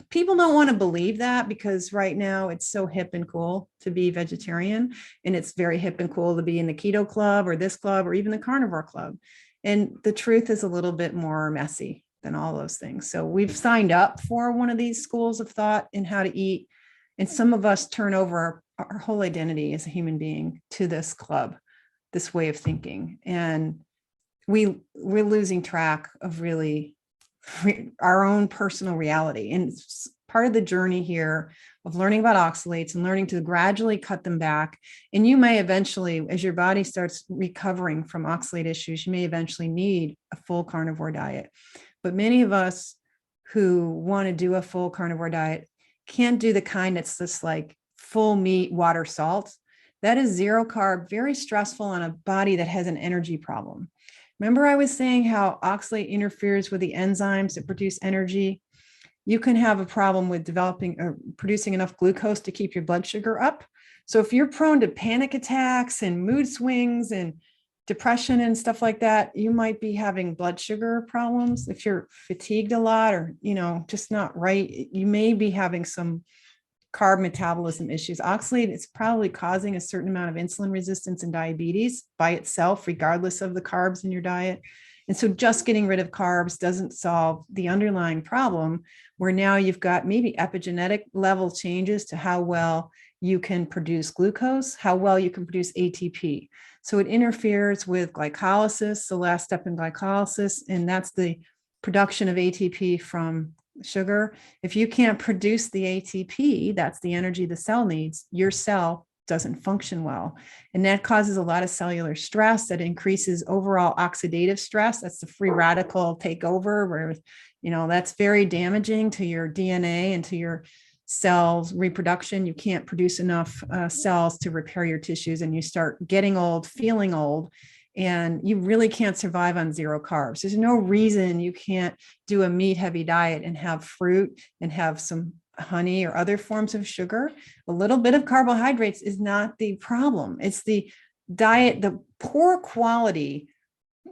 B: people don't want to believe that because right now it's so hip and cool to be vegetarian, and it's very hip and cool to be in the keto club or this club or even the carnivore club. And the truth is a little bit more messy than all those things. So we've signed up for one of these schools of thought in how to eat. And some of us turn over our whole identity as a human being to this club, this way of thinking. And we're losing track of really our own personal reality. And it's part of the journey here of learning about oxalates and learning to gradually cut them back. And you may eventually, as your body starts recovering from oxalate issues, you may eventually need a full carnivore diet. But many of us who want to do a full carnivore diet can't do the kind that's just like full meat, water, salt. That is zero carb, very stressful on a body that has an energy problem. Remember I was saying how oxalate interferes with the enzymes that produce energy? You can have a problem with developing or producing enough glucose to keep your blood sugar up. So if you're prone to panic attacks and mood swings and depression and stuff like that, you might be having blood sugar problems. If you're fatigued a lot or, just not right, you may be having some carb metabolism issues. Oxalate is probably causing a certain amount of insulin resistance and diabetes by itself, regardless of the carbs in your diet. And so just getting rid of carbs doesn't solve the underlying problem, where now you've got maybe epigenetic level changes to how well you can produce glucose, how well you can produce ATP. So it interferes with glycolysis, the last step in glycolysis, and that's the production of ATP from sugar. If you can't produce the ATP, that's the energy the cell needs, your cell doesn't function well. And that causes a lot of cellular stress that increases overall oxidative stress. That's the free radical takeover, where, that's very damaging to your DNA and to your cells reproduction. You can't produce enough cells to repair your tissues, and you start getting old, feeling old. And you really can't survive on zero carbs. There's no reason you can't do a meat heavy diet and have fruit and have some honey or other forms of sugar. A little bit of carbohydrates is not the problem. It's the diet, the poor quality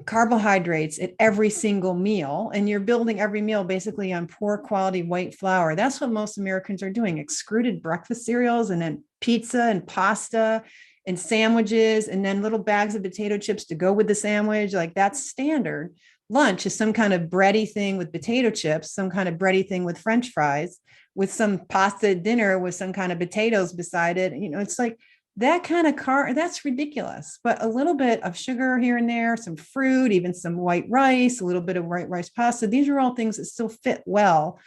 B: carbohydrates at every single meal, and you're building every meal basically on poor quality white flour. That's what most Americans are doing: extruded breakfast cereals, and then pizza and pasta and sandwiches, and then little bags of potato chips to go with the sandwich. Like, that's standard. Lunch is some kind of bready thing with potato chips, some kind of bready thing with French fries, with some pasta at dinner with some kind of potatoes beside it. It's like that kind of that's ridiculous. But a little bit of sugar here and there, some fruit, even some white rice, a little bit of white rice pasta. These are all things that still fit well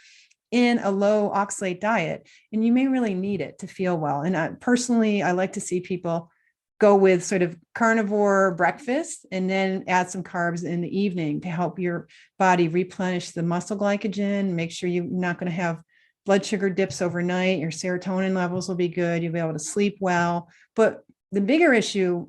B: in a low oxalate diet. And you may really need it to feel well. And personally, I like to see people go with sort of carnivore breakfast and then add some carbs in the evening to help your body replenish the muscle glycogen, make sure you're not going to have blood sugar dips overnight. Your serotonin levels will be good. You'll be able to sleep well. But the bigger issue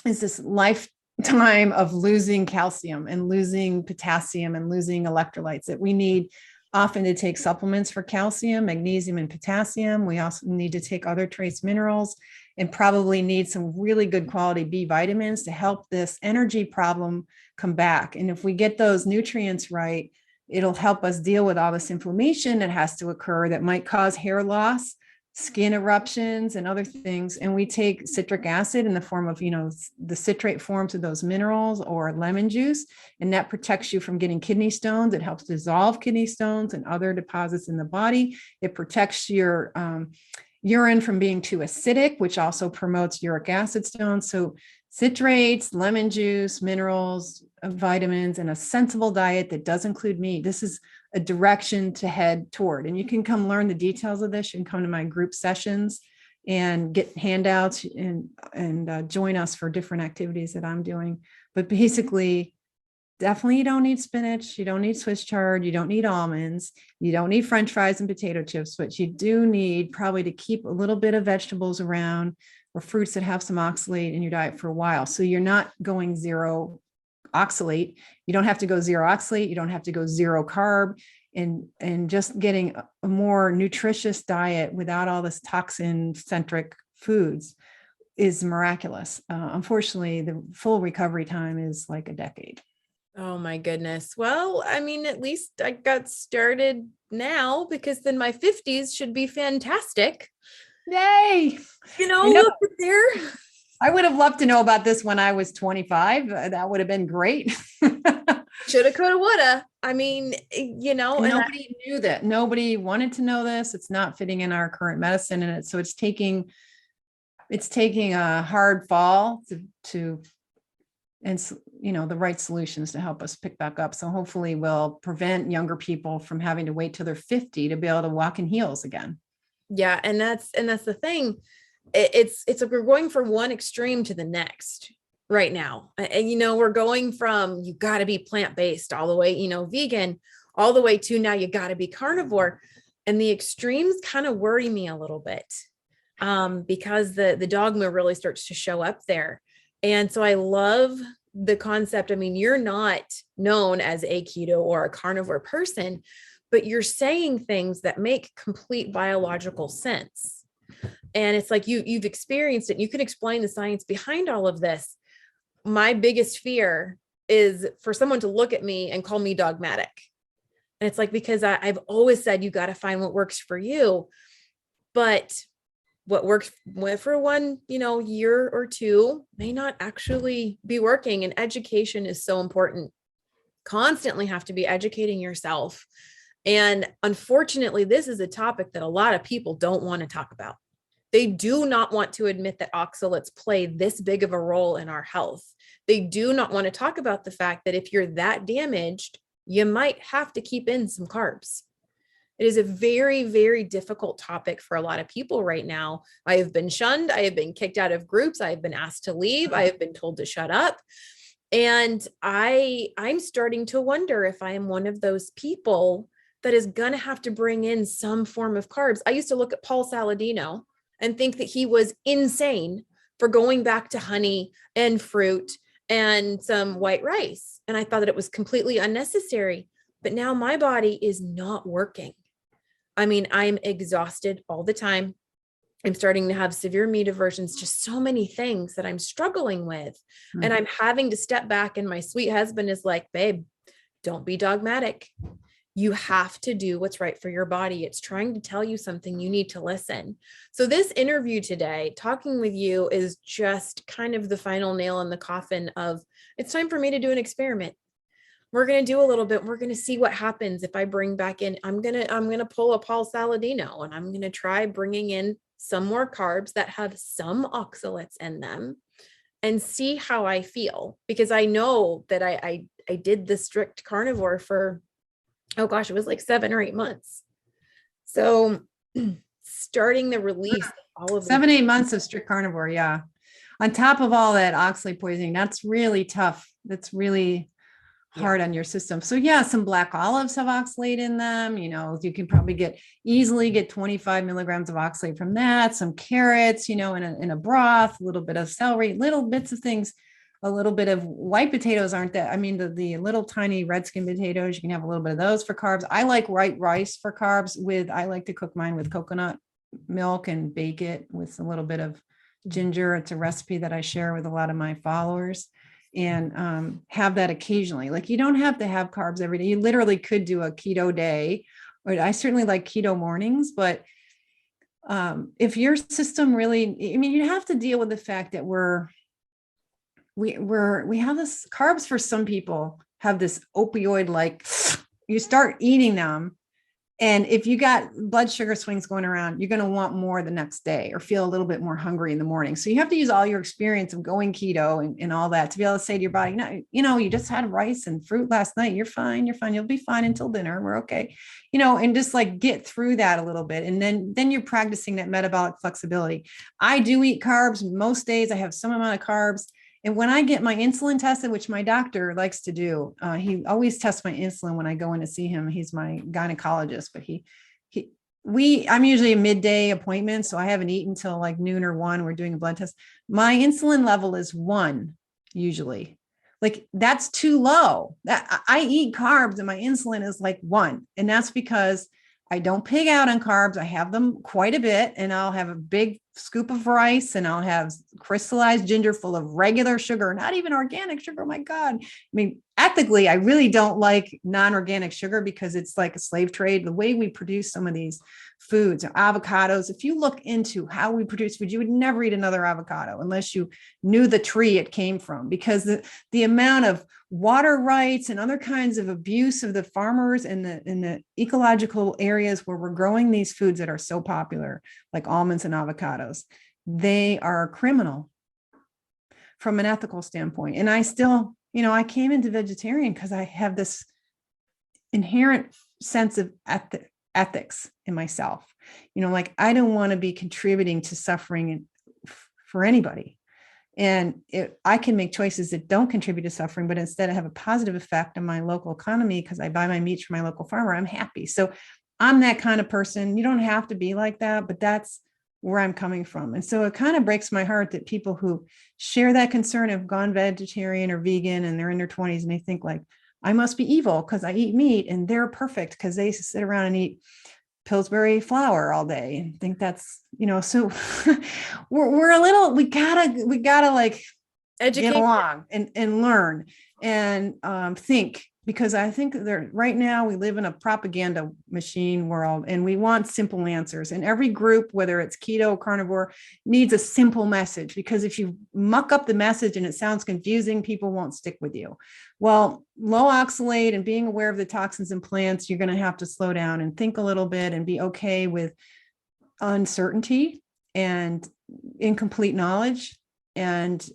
B: is this lifetime of losing calcium and losing potassium and losing electrolytes that we need often to take supplements for calcium, magnesium, and potassium. We also need to take other trace minerals and probably need some really good quality B vitamins to help this energy problem come back. And if we get those nutrients right, it'll help us deal with all this inflammation that has to occur that might cause hair loss, skin eruptions, and other things. And we take citric acid in the form of, the citrate forms of those minerals, or lemon juice, and that protects you from getting kidney stones. It helps dissolve kidney stones and other deposits in the body. It protects your urine from being too acidic, which also promotes uric acid stones. So citrates, lemon juice, minerals, vitamins, and a sensible diet that does include meat. This is a direction to head toward. And you can come learn the details of this. You can come to my group sessions and get handouts and join us for different activities that I'm doing. But basically, definitely you don't need spinach. You don't need Swiss chard. You don't need almonds. You don't need French fries and potato chips, but you do need probably to keep a little bit of vegetables around, or fruits that have some oxalate in your diet for a while. So you're not going zero oxalate. You don't have to go zero oxalate. You don't have to go zero carb, and just getting a more nutritious diet without all this toxin centric foods is miraculous. Unfortunately, the full recovery time is like a decade.
A: Oh my goodness. Well, I mean, at least I got started now, because then my 50s should be fantastic.
B: Yay. I know.
A: Look there.
B: I would have loved to know about this when I was 25. That would have been great.
A: Shoulda, coulda, woulda. I mean,
B: nobody knew that. Nobody wanted to know this. It's not fitting in our current medicine. And it's taking a hard fall to the right solutions to help us pick back up. So hopefully we'll prevent younger people from having to wait till they're 50 to be able to walk in heels again.
A: Yeah. And that's the thing. It's like we're going from one extreme to the next right now. And, we're going from, you got to be plant-based all the way, vegan, all the way to now you got to be carnivore. And the extremes kind of worry me a little bit, because the dogma really starts to show up there. And so I love the concept. I mean, you're not known as a keto or a carnivore person, but you're saying things that make complete biological sense. And it's like you've experienced it. You can explain the science behind all of this. My biggest fear is for someone to look at me and call me dogmatic. And it's like, because I've always said, you got to find what works for you. But what works for one, year or two may not actually be working. And education is so important. Constantly have to be educating yourself. And unfortunately, this is a topic that a lot of people don't want to talk about. They do not want to admit that oxalates play this big of a role in our health. They do not want to talk about the fact that if you're that damaged, you might have to keep in some carbs. It is a very, very difficult topic for a lot of people right now. I have been shunned. I have been kicked out of groups. I have been asked to leave. I have been told to shut up. And I'm starting to wonder if I am one of those people that is going to have to bring in some form of carbs. I used to look at Paul Saladino and think that he was insane for going back to honey and fruit and some white rice. And I thought that it was completely unnecessary. But now my body is not working. I mean, I'm exhausted all the time. I'm starting to have severe meat aversions, just so many things that I'm struggling with.
B: Mm.
A: And I'm having to step back. And my sweet husband is like, babe, don't be dogmatic. You have to do what's right for your body. It's trying to tell you something. You need to listen. So this interview today, talking with you, is just kind of the final nail in the coffin of, it's time for me to do an experiment. We're going to do a little bit. We're going to see what happens if I bring back in, I'm going to pull a Paul Saladino, and I'm going to try bringing in some more carbs that have some oxalates in them and see how I feel. Because I know that I did the strict carnivore for, oh gosh, it was like 7 or 8 months. So starting the release of all of
B: 7, 8 months of strict carnivore. Yeah. On top of all that oxalate poisoning, that's really tough. That's really hard on your system. So yeah, some black olives have oxalate in them. You know, you can probably easily get 25 milligrams of oxalate from that. Some carrots, you know, in a broth, a little bit of celery, little bits of things. A little bit of white potatoes aren't that. I mean, the little tiny red skin potatoes, you can have a little bit of those for carbs. I like white rice for carbs I like to cook mine with coconut milk and bake it with a little bit of ginger. It's a recipe that I share with a lot of my followers, and have that occasionally. Like, you don't have to have carbs every day. You literally could do a keto day, or I certainly like keto mornings, but if your system really, I mean, you have to deal with the fact that we have this carbs for some people have this opioid, like you start eating them. And if you got blood sugar swings going around, you're going to want more the next day or feel a little bit more hungry in the morning. So you have to use all your experience of going keto and all that to be able to say to your body, no, you know, you just had rice and fruit last night. You're fine. You're fine. You'll be fine until dinner. We're okay. You know, and just like get through that a little bit. And then you're practicing that metabolic flexibility. I do eat carbs most days. I have some amount of carbs. And when I get my insulin tested, which my doctor likes to do, he always tests my insulin when I go in to see him. He's my gynecologist, but I'm usually a midday appointment. So I haven't eaten until like noon or 1. We're doing a blood test. My insulin level is 1 usually. Like, that's too low. I eat carbs and my insulin is like 1. And that's because I don't pig out on carbs. I have them quite a bit, and I'll have a big scoop of rice, and I'll have crystallized ginger full of regular sugar, not even organic sugar. Oh my God. I mean, ethically, I really don't like non-organic sugar because it's like a slave trade. The way we produce some of these foods, avocados, if you look into how we produce food, you would never eat another avocado unless you knew the tree it came from, because the amount of water rights and other kinds of abuse of the farmers in the ecological areas where we're growing these foods that are so popular, like almonds and avocados, they are criminal from an ethical standpoint. And I still, you know, I came into vegetarian because I have this inherent sense of ethics in myself. You know, like, I don't want to be contributing to suffering for anybody. And I can make choices that don't contribute to suffering, but instead have a positive effect on my local economy because I buy my meat from my local farmer. I'm happy. So I'm that kind of person. You don't have to be like that, but that's where I'm coming from. And so it kind of breaks my heart that people who share that concern have gone vegetarian or vegan and they're in their 20s and they think like, I must be evil because I eat meat, and they're perfect because they sit around and eat Pillsbury flour all day and think that's, you know, so we're a little, we gotta like
A: educate,
B: get along and learn and think, because I think right now we live in a propaganda machine world and we want simple answers, and every group, whether it's keto, carnivore, needs a simple message, because if you muck up the message and it sounds confusing, people won't stick with you. Well, low oxalate and being aware of the toxins in plants, you're going to have to slow down and think a little bit and be okay with uncertainty and incomplete knowledge, and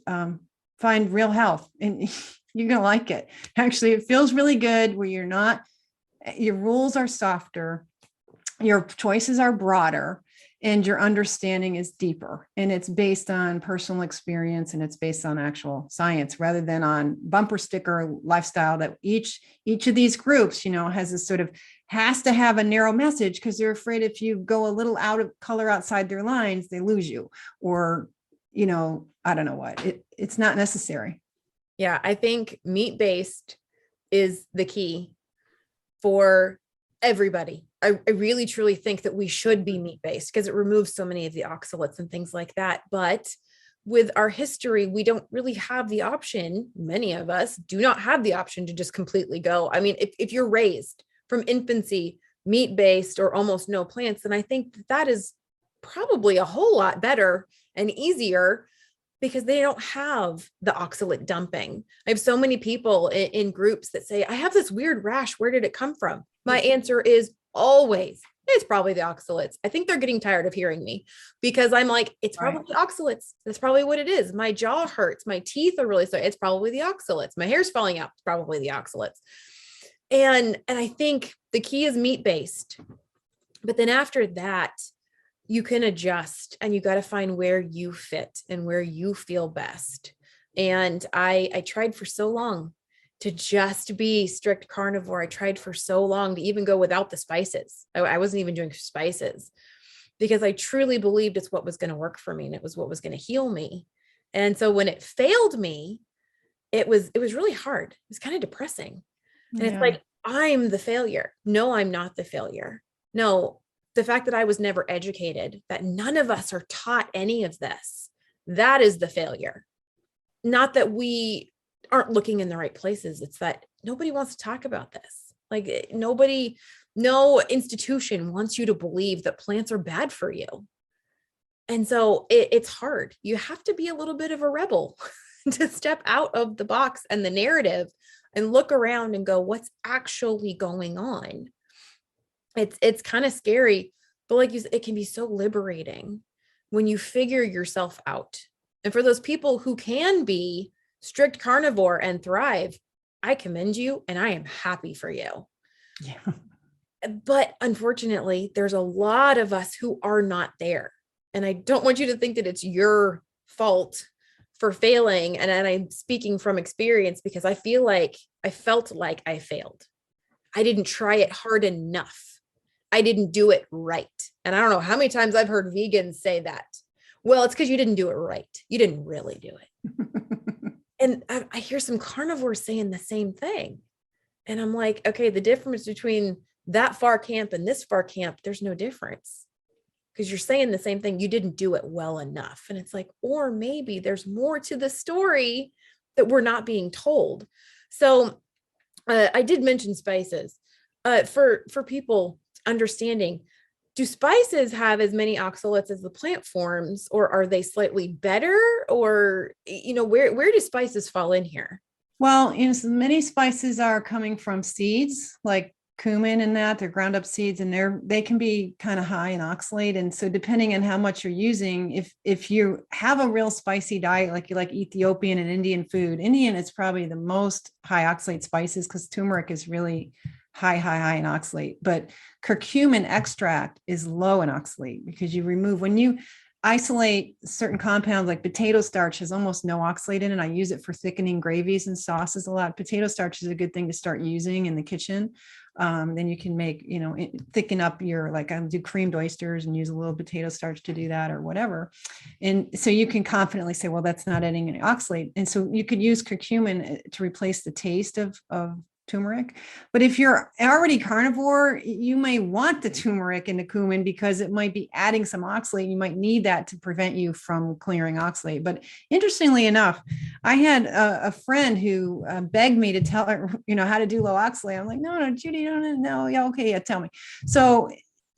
B: find real health. And you're going to like it. Actually, it feels really good where your rules are softer, your choices are broader, and your understanding is deeper. And it's based on personal experience, and it's based on actual science rather than on bumper sticker lifestyle that each of these groups, you know, has this sort of has to have a narrow message because they're afraid if you go a little out of color outside their lines, they lose you, or, you know, I don't know what. It's not necessary.
A: Yeah, I think meat-based is the key for everybody. I really truly think that we should be meat based because it removes so many of the oxalates and things like that. But with our history, we don't really have the option. Many of us do not have the option to just completely go. I mean, if you're raised from infancy meat based or almost no plants, then I think that is probably a whole lot better and easier because they don't have the oxalate dumping. I have so many people in groups that say, I have this weird rash. Where did it come from? My answer is always, it's probably the oxalates. I think they're getting tired of hearing me because I'm like, it's probably oxalates. That's probably what it is. My jaw hurts. My teeth are really sore. It's probably the oxalates. My hair's falling out. It's probably the oxalates. And I think the key is meat based. But then after that, you can adjust and you got to find where you fit and where you feel best. And I tried for so long to just be strict carnivore. I tried for so long to even go without the spices. I wasn't even doing spices because I truly believed it's what was going to work for me and it was what was going to heal me. And so when it failed me, it was really hard. It was kind of depressing. And it's like, I'm the failure. No, I'm not the failure. No, the fact that I was never educated, that none of us are taught any of this, that is the failure. Not that we aren't looking in the right places. It's that nobody wants to talk about this. Like nobody, no institution wants you to believe that plants are bad for you. And so it's hard. You have to be a little bit of a rebel to step out of the box and the narrative and look around and go, what's actually going on? It's kind of scary, but like you said, it can be so liberating when you figure yourself out. And for those people who can be strict carnivore and thrive, I commend you and I am happy for you.
B: Yeah.
A: But unfortunately, there's a lot of us who are not there. And I don't want you to think that it's your fault for failing. And I'm speaking from experience because I felt like I failed. I didn't try it hard enough. I didn't do it right. And I don't know how many times I've heard vegans say that. Well, it's because you didn't do it right. You didn't really do it. And I hear some carnivores saying the same thing. And I'm like, okay, the difference between that far camp and this far camp, there's no difference because you're saying the same thing. You didn't do it well enough. And it's like, or maybe there's more to the story that we're not being told. So I did mention spices for people understanding. Do spices have as many oxalates as the plant forms, or are they slightly better? Or, where do spices fall in here?
B: Well, many spices are coming from seeds like cumin and that they're ground up seeds and they can be kind of high in oxalate. And so depending on how much you're using, if you have a real spicy diet, like you like Ethiopian and Indian food, Indian is probably the most high oxalate spices because turmeric is really high in oxalate, but curcumin extract is low in oxalate because when you isolate certain compounds like potato starch has almost no oxalate in it. I use it for thickening gravies and sauces a lot. Potato starch is a good thing to start using in the kitchen. Then you can make, thicken up I do creamed oysters and use a little potato starch to do that or whatever. And so you can confidently say, well, that's not adding any oxalate. And so you could use curcumin to replace the taste of turmeric. But if you're already carnivore, you may want the turmeric and the cumin because it might be adding some oxalate. You might need that to prevent you from clearing oxalate. But interestingly enough, I had a friend who begged me to tell her, how to do low oxalate. I'm like, no, Judy, no, yeah, okay, yeah, tell me. So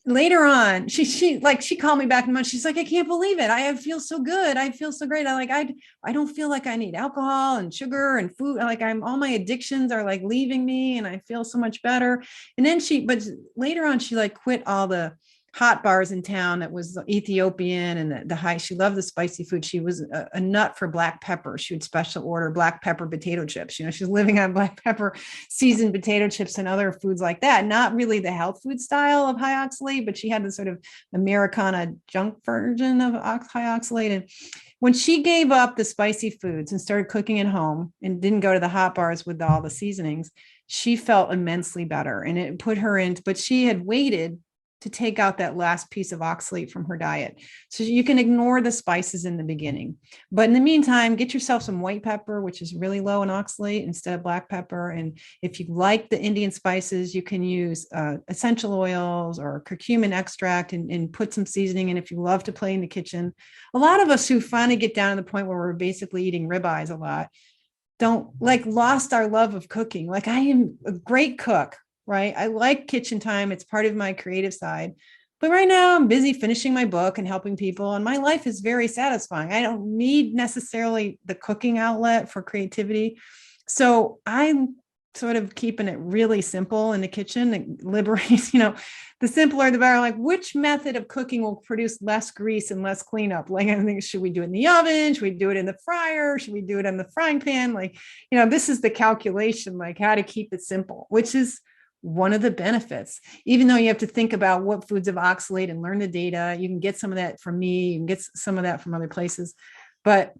B: later on, she called me back in a month. She's like, I can't believe it. I feel so good. I feel so great. I don't feel like I need alcohol and sugar and food. All my addictions are like leaving me and I feel so much better. And then but later on, she quit all the hot bars in town that was Ethiopian and the high. She loved the spicy food. She was a nut for black pepper. She would special order black pepper potato chips. She's living on black pepper, seasoned potato chips and other foods like that. Not really the health food style of high oxalate, but she had this sort of Americana junk version of high oxalate. And when she gave up the spicy foods and started cooking at home and didn't go to the hot bars with all the seasonings, she felt immensely better. And it put her but she had waited to take out that last piece of oxalate from her diet. So you can ignore the spices in the beginning. But in the meantime, get yourself some white pepper, which is really low in oxalate, instead of black pepper. And if you like the Indian spices, you can use essential oils or curcumin extract and put some seasoning in if you love to play in the kitchen. A lot of us who finally get down to the point where we're basically eating ribeyes a lot don't lost our love of cooking. Like, I am a great cook, right? I like kitchen time. It's part of my creative side. But right now I'm busy finishing my book and helping people. And my life is very satisfying. I don't need necessarily the cooking outlet for creativity. So I'm sort of keeping it really simple in the kitchen. It liberates, the simpler, the better. Like, which method of cooking will produce less grease and less cleanup? Like, I think, should we do it in the oven? Should we do it in the fryer? Should we do it in the frying pan? Like, this is the calculation, like how to keep it simple, which is one of the benefits. Even though you have to think about what foods have oxalate and learn the data, you can get some of that from me, you can get some of that from other places. But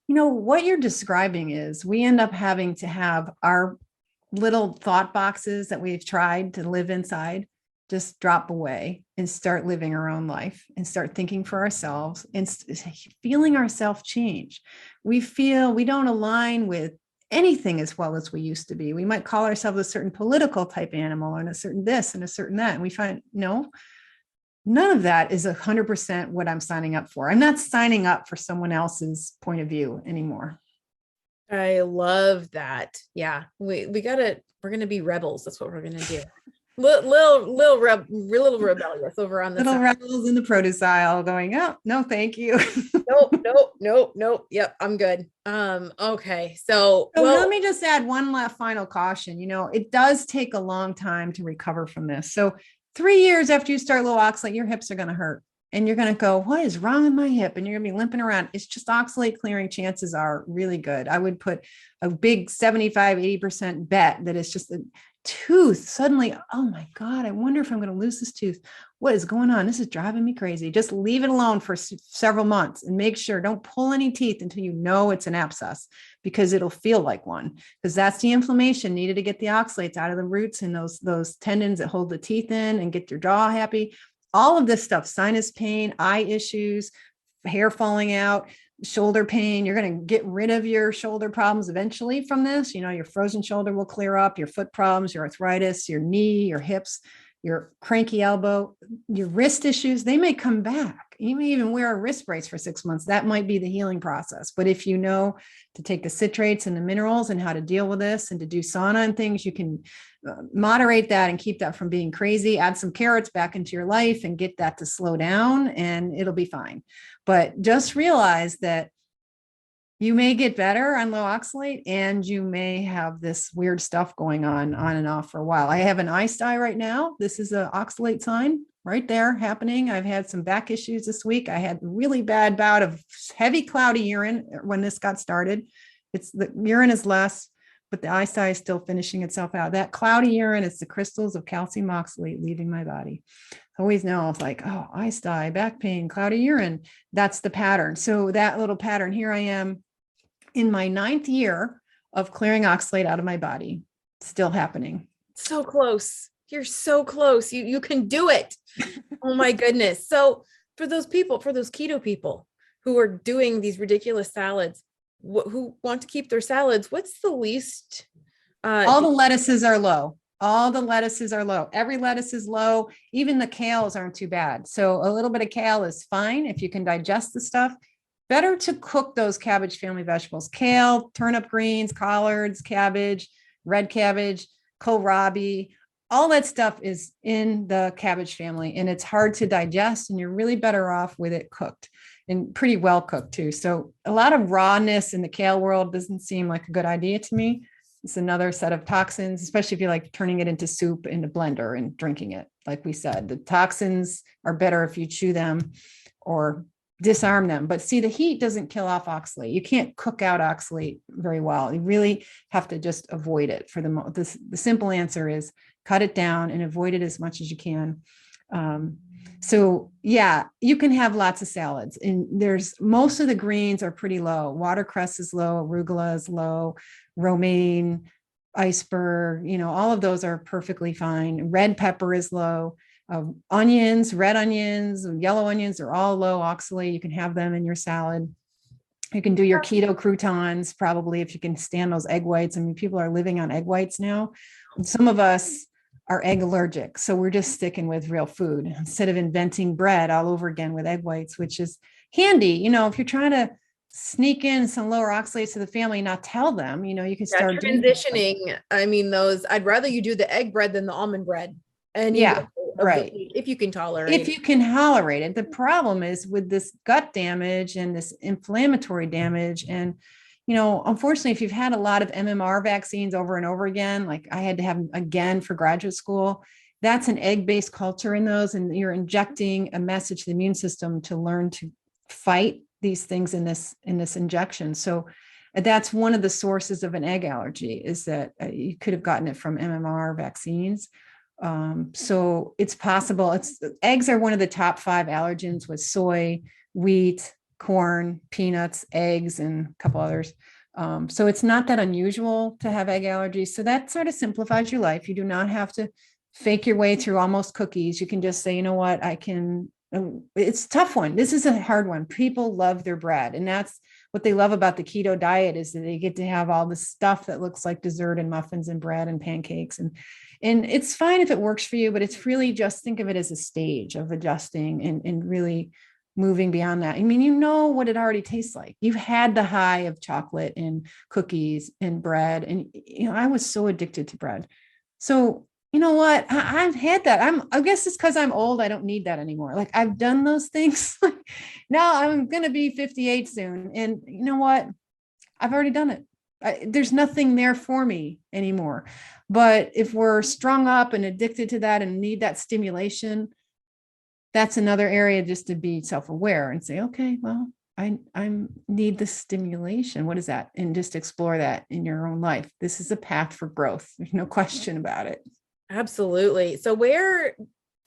B: what you're describing is we end up having to have our little thought boxes that we've tried to live inside just drop away and start living our own life and start thinking for ourselves and feeling ourselves change. We feel we don't align with anything as well as we used to be. We might call ourselves a certain political type animal and a certain this and a certain that. And we find, no, none of that is 100% what I'm signing up for. I'm not signing up for someone else's point of view anymore.
A: I love that. Yeah. We're going to be rebels. That's what we're going to do. Little rebellious over on the
B: little
A: side.
B: rebels in the produce aisle going, oh, no, thank you.
A: Nope. Yep. I'm good. Okay. So
B: let me just add one last final caution. It does take a long time to recover from this. So 3 years after you start low oxalate, your hips are going to hurt and you're going to go, what is wrong with my hip? And you're going to be limping around. It's just oxalate clearing chances are really good. I would put a big 75, 80% bet that it's just a tooth suddenly, oh my God, I wonder if I'm going to lose this tooth. What is going on? This is driving me crazy. Just leave it alone for several months and make sure don't pull any teeth until you know it's an abscess, because it'll feel like one, because that's the inflammation needed to get the oxalates out of the roots and those tendons that hold the teeth in and get your jaw happy. All of this stuff, sinus pain, eye issues, hair falling out, shoulder pain. You're going to get rid of your shoulder problems eventually from this. Your frozen shoulder will clear up, your foot problems, your arthritis, your knee, your hips, your cranky elbow, your wrist issues, they may come back. You may even wear a wrist brace for 6 months. That might be the healing process. But if you know to take the citrates and the minerals and how to deal with this and to do sauna and things, you can moderate that and keep that from being crazy. Add some carrots back into your life and get that to slow down and it'll be fine. But just realize that you may get better on low oxalate and you may have this weird stuff going on and off for a while. I have an eye sty right now. This is an oxalate sign right there happening. I've had some back issues this week. I had a really bad bout of heavy cloudy urine when this got started. It's the urine is less, but the eye sty is still finishing itself out. That cloudy urine is the crystals of calcium oxalate leaving my body. I always know it's like, oh, eye sty, back pain, cloudy urine. That's the pattern. So that little pattern, here I am in my 9th year of clearing oxalate out of my body, still happening.
A: So close. You're so close. You can do it. Oh my goodness. So for those keto people who are doing these ridiculous salads, who want to keep their salads, what's the least?
B: All the lettuces are low. All the lettuces are low. Every lettuce is low. Even the kales aren't too bad. So a little bit of kale is fine if you can digest the stuff. Better to cook those cabbage family vegetables: kale, turnip greens, collards, cabbage, red cabbage, kohlrabi. All that stuff is in the cabbage family and it's hard to digest and you're really better off with it cooked and pretty well cooked too. So a lot of rawness in the kale world doesn't seem like a good idea to me. It's another set of toxins, especially if you like turning it into soup in a blender and drinking it. Like we said, the toxins are better if you chew them or disarm them. But see, the heat doesn't kill off oxalate. You can't cook out oxalate very well. You really have to just avoid it. The simple answer is cut it down and avoid it as much as you can. So yeah, you can have lots of salads and most of the greens are pretty low. Watercress is low, arugula is low, romaine, iceberg, all of those are perfectly fine. Red pepper is low. Onions, red onions, yellow onions are all low oxalate. You can have them in your salad. You can do your keto croutons, probably, if you can stand those egg whites. I mean, people are living on egg whites now. And some of us are egg allergic. So we're just sticking with real food instead of inventing bread all over again with egg whites, which is handy. If you're trying to sneak in some lower oxalates to the family, not tell them, you can start doing
A: transitioning. I mean, I'd rather you do the egg bread than the almond bread. Any
B: yeah, right.
A: if you can tolerate
B: If you can tolerate it. The problem is with this gut damage and this inflammatory damage. And, unfortunately, if you've had a lot of MMR vaccines over and over again, like I had to have again for graduate school, that's an egg-based culture in those. And you're injecting a message to the immune system to learn to fight these things in this injection. So that's one of the sources of an egg allergy, is that you could have gotten it from MMR vaccines. So it's possible. Eggs are one of the top 5 allergens, with soy, wheat, corn, peanuts, eggs, and a couple others. So it's not that unusual to have egg allergies. So that sort of simplifies your life. You do not have to fake your way through almost cookies. You can just say, you know what, it's a tough one. This is a hard one. People love their bread. And that's what they love about the keto diet, is that they get to have all the stuff that looks like dessert and muffins and bread and pancakes. And it's fine if it works for you, but it's really just think of it as a stage of adjusting and really moving beyond that. I mean, what it already tastes like. You've had the high of chocolate and cookies and bread. And, I was so addicted to bread. So, you know what? I've had that. I guess it's because I'm old. I don't need that anymore. Like, I've done those things. Now I'm going to be 58 soon. And you know what? I've already done it. There's nothing there for me anymore. But if we're strung up and addicted to that and need that stimulation, that's another area just to be self-aware and say, okay, well, I need the stimulation. What is that? And just explore that in your own life. This is a path for growth. There's no question about it.
A: Absolutely. So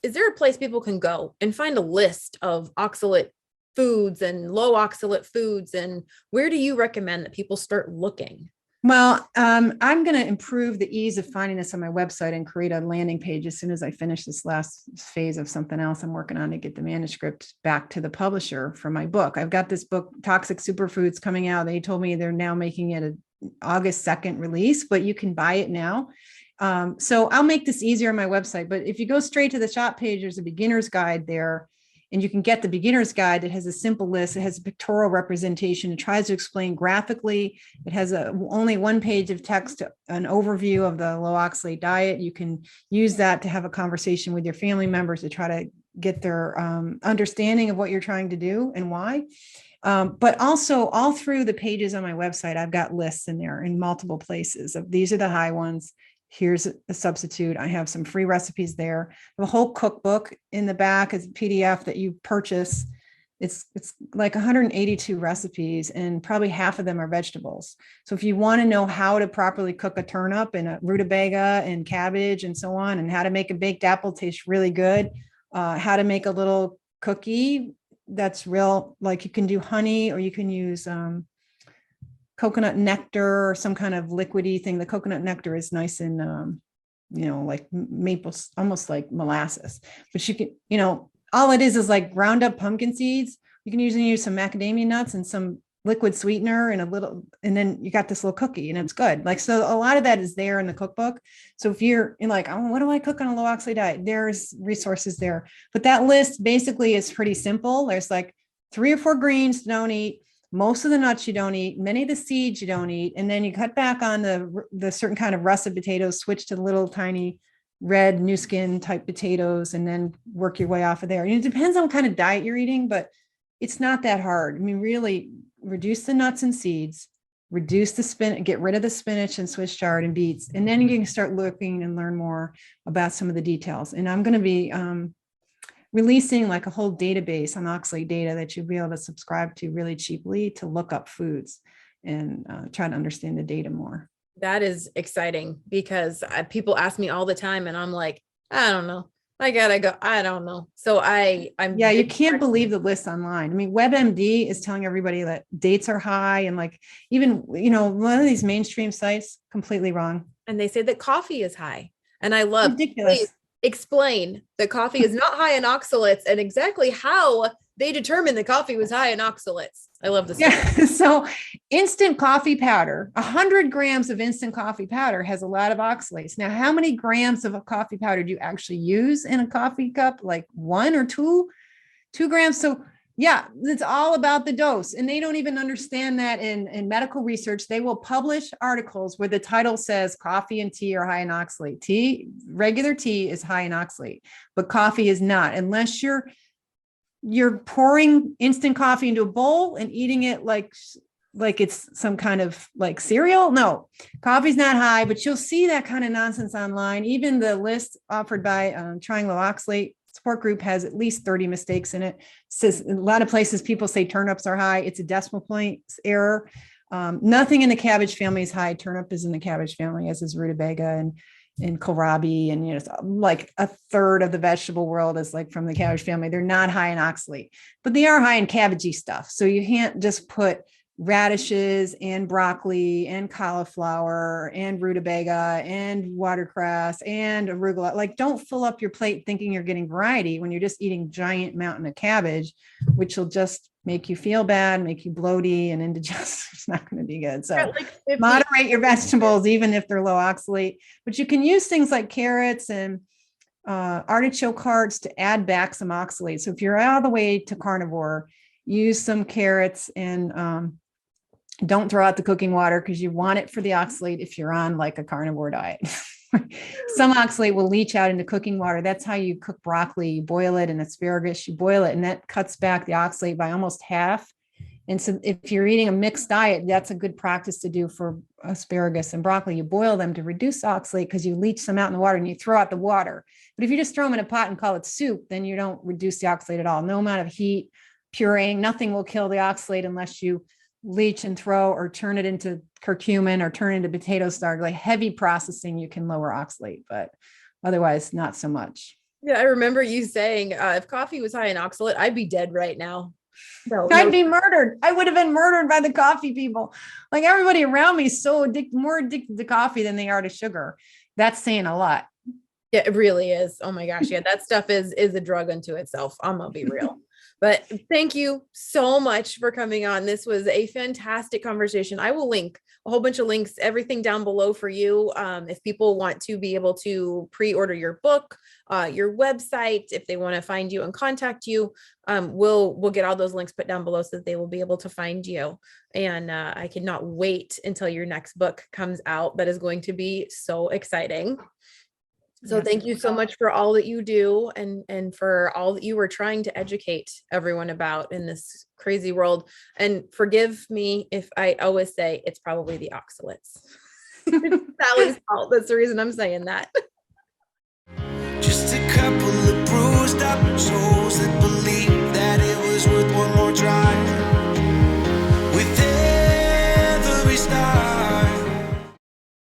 A: is there a place people can go and find a list of oxalate foods and low oxalate foods? And where do you recommend that people start looking?
B: Well, I'm going to improve the ease of finding this on my website and create a landing page as soon as I finish this last phase of something else I'm working on to get the manuscript back to the publisher for my book. I've got this book, Toxic Superfoods, coming out. They told me they're now making it an August 2nd release, but you can buy it now. So I'll make this easier on my website. But if you go straight to the shop page, there's a beginner's guide there. And you can get the beginner's guide that has a simple list. It has a pictorial representation. It tries to explain graphically. It has only 1 page of text, an overview of the low oxalate diet. You can use that to have a conversation with your family members to try to get their understanding of what you're trying to do and why. But also all through the pages on my website, I've got lists in there in multiple places of these are the high ones. Here's a substitute. I have some free recipes there. The whole cookbook in the back is a PDF that you purchase. It's like 182 recipes, and probably half of them are vegetables. So if you want to know how to properly cook a turnip and a rutabaga and cabbage and so on, and how to make a baked apple taste really good, how to make a little cookie that's real, like you can do honey, or you can use coconut nectar or some kind of liquidy thing. The coconut nectar is nice and, like maple, almost like molasses, but you can, all it is like ground up pumpkin seeds. You can usually use some macadamia nuts and some liquid sweetener and then you got this little cookie and it's good. Like, so a lot of that is there in the cookbook. So if you're like, oh, what do I cook on a low oxalate diet? There's resources there, but that list basically is pretty simple. There's like 3 or 4 greens you don't eat. Most of the nuts you don't eat, many of the seeds you don't eat. And then you cut back on the certain kind of russet potatoes, switch to little tiny red new skin type potatoes, and then work your way off of there. It depends on what kind of diet you're eating, but it's not that hard. I mean, really reduce the nuts and seeds, reduce the spinach, get rid of the spinach and Swiss chard and beets. And then you can start looking and learn more about some of the details. And I'm going to be releasing like a whole database on oxalate data that you'll be able to subscribe to really cheaply to look up foods and try to understand the data more.
A: That is exciting because people ask me all the time and I'm like, I don't know. I gotta go. I don't know. So you
B: can't believe the list online. I mean, WebMD is telling everybody that dates are high, and like even, one of these mainstream sites completely wrong.
A: And they say that coffee is high. And I love
B: ridiculous.
A: explain that coffee is not high in oxalates and exactly how they determined the coffee was high in oxalates. I love this.
B: Yeah. So instant coffee powder, 100 grams of instant coffee powder has a lot of oxalates. Now, how many grams of a coffee powder do you actually use in a coffee cup? Like 1 or 2? 2 grams. So yeah, it's all about the dose. And they don't even understand that in medical research. They will publish articles where the title says coffee and tea are high in oxalate. Regular tea is high in oxalate, but coffee is not, unless you're pouring instant coffee into a bowl and eating it like it's some kind of like cereal. No, coffee's not high, but you'll see that kind of nonsense online. Even the list offered by Triangle Oxalate Support Group has at least 30 mistakes in it. Says in a lot of places people say turnips are high. It's a decimal point error. Nothing in the cabbage family is high. Turnip is in the cabbage family, as is rutabaga and kohlrabi, and like a third of the vegetable world is like from the cabbage family. They're not high in oxalate, but they are high in cabbagey stuff. So you can't just put radishes and broccoli and cauliflower and rutabaga and watercress and arugula. Like, don't fill up your plate thinking you're getting variety when you're just eating giant mountain of cabbage, which will just make you feel bad, make you bloaty and indigestion. It's not going to be good. So moderate your vegetables, even if they're low oxalate, but you can use things like carrots and artichoke hearts to add back some oxalate. So if you're all the way to carnivore, use some carrots and don't throw out the cooking water, because you want it for the oxalate if you're on like a carnivore diet. Some oxalate will leach out into cooking water. That's how you cook broccoli. You boil it, and asparagus, you boil it, and that cuts back the oxalate by almost half. And so if you're eating a mixed diet, that's a good practice to do for asparagus and broccoli. You boil them to reduce oxalate because you leach them out in the water and you throw out the water. But if you just throw them in a pot and call it soup, then you don't reduce the oxalate at all. No amount of heat, pureeing, nothing will kill the oxalate unless you leach and throw or turn it into curcumin or turn it into potato starch. Like heavy processing, you can lower oxalate, but otherwise not so much.
A: Yeah, I remember you saying if coffee was high in oxalate, I'd be dead right now.
B: I'd be murdered. I would have been murdered by the coffee people. Like, everybody around me is so more addicted to coffee than they are to sugar. That's saying a lot.
A: Yeah, it really is. Oh my gosh. Yeah, that stuff is a drug unto itself. I'm gonna be real. But thank you so much for coming on. This was a fantastic conversation. I will link a whole bunch of links, everything down below for you. If people want to be able to pre-order your book, your website, if they want to find you and contact you, we'll get all those links put down below so that they will be able to find you. And I cannot wait until your next book comes out. That is going to be so exciting. So yes, thank you so much for all that you do and for all that you were trying to educate everyone about in this crazy world. And forgive me if I always say it's probably the oxalates. It's Sally's fault. That's the reason I'm saying that.
C: Just a couple of bruised up souls.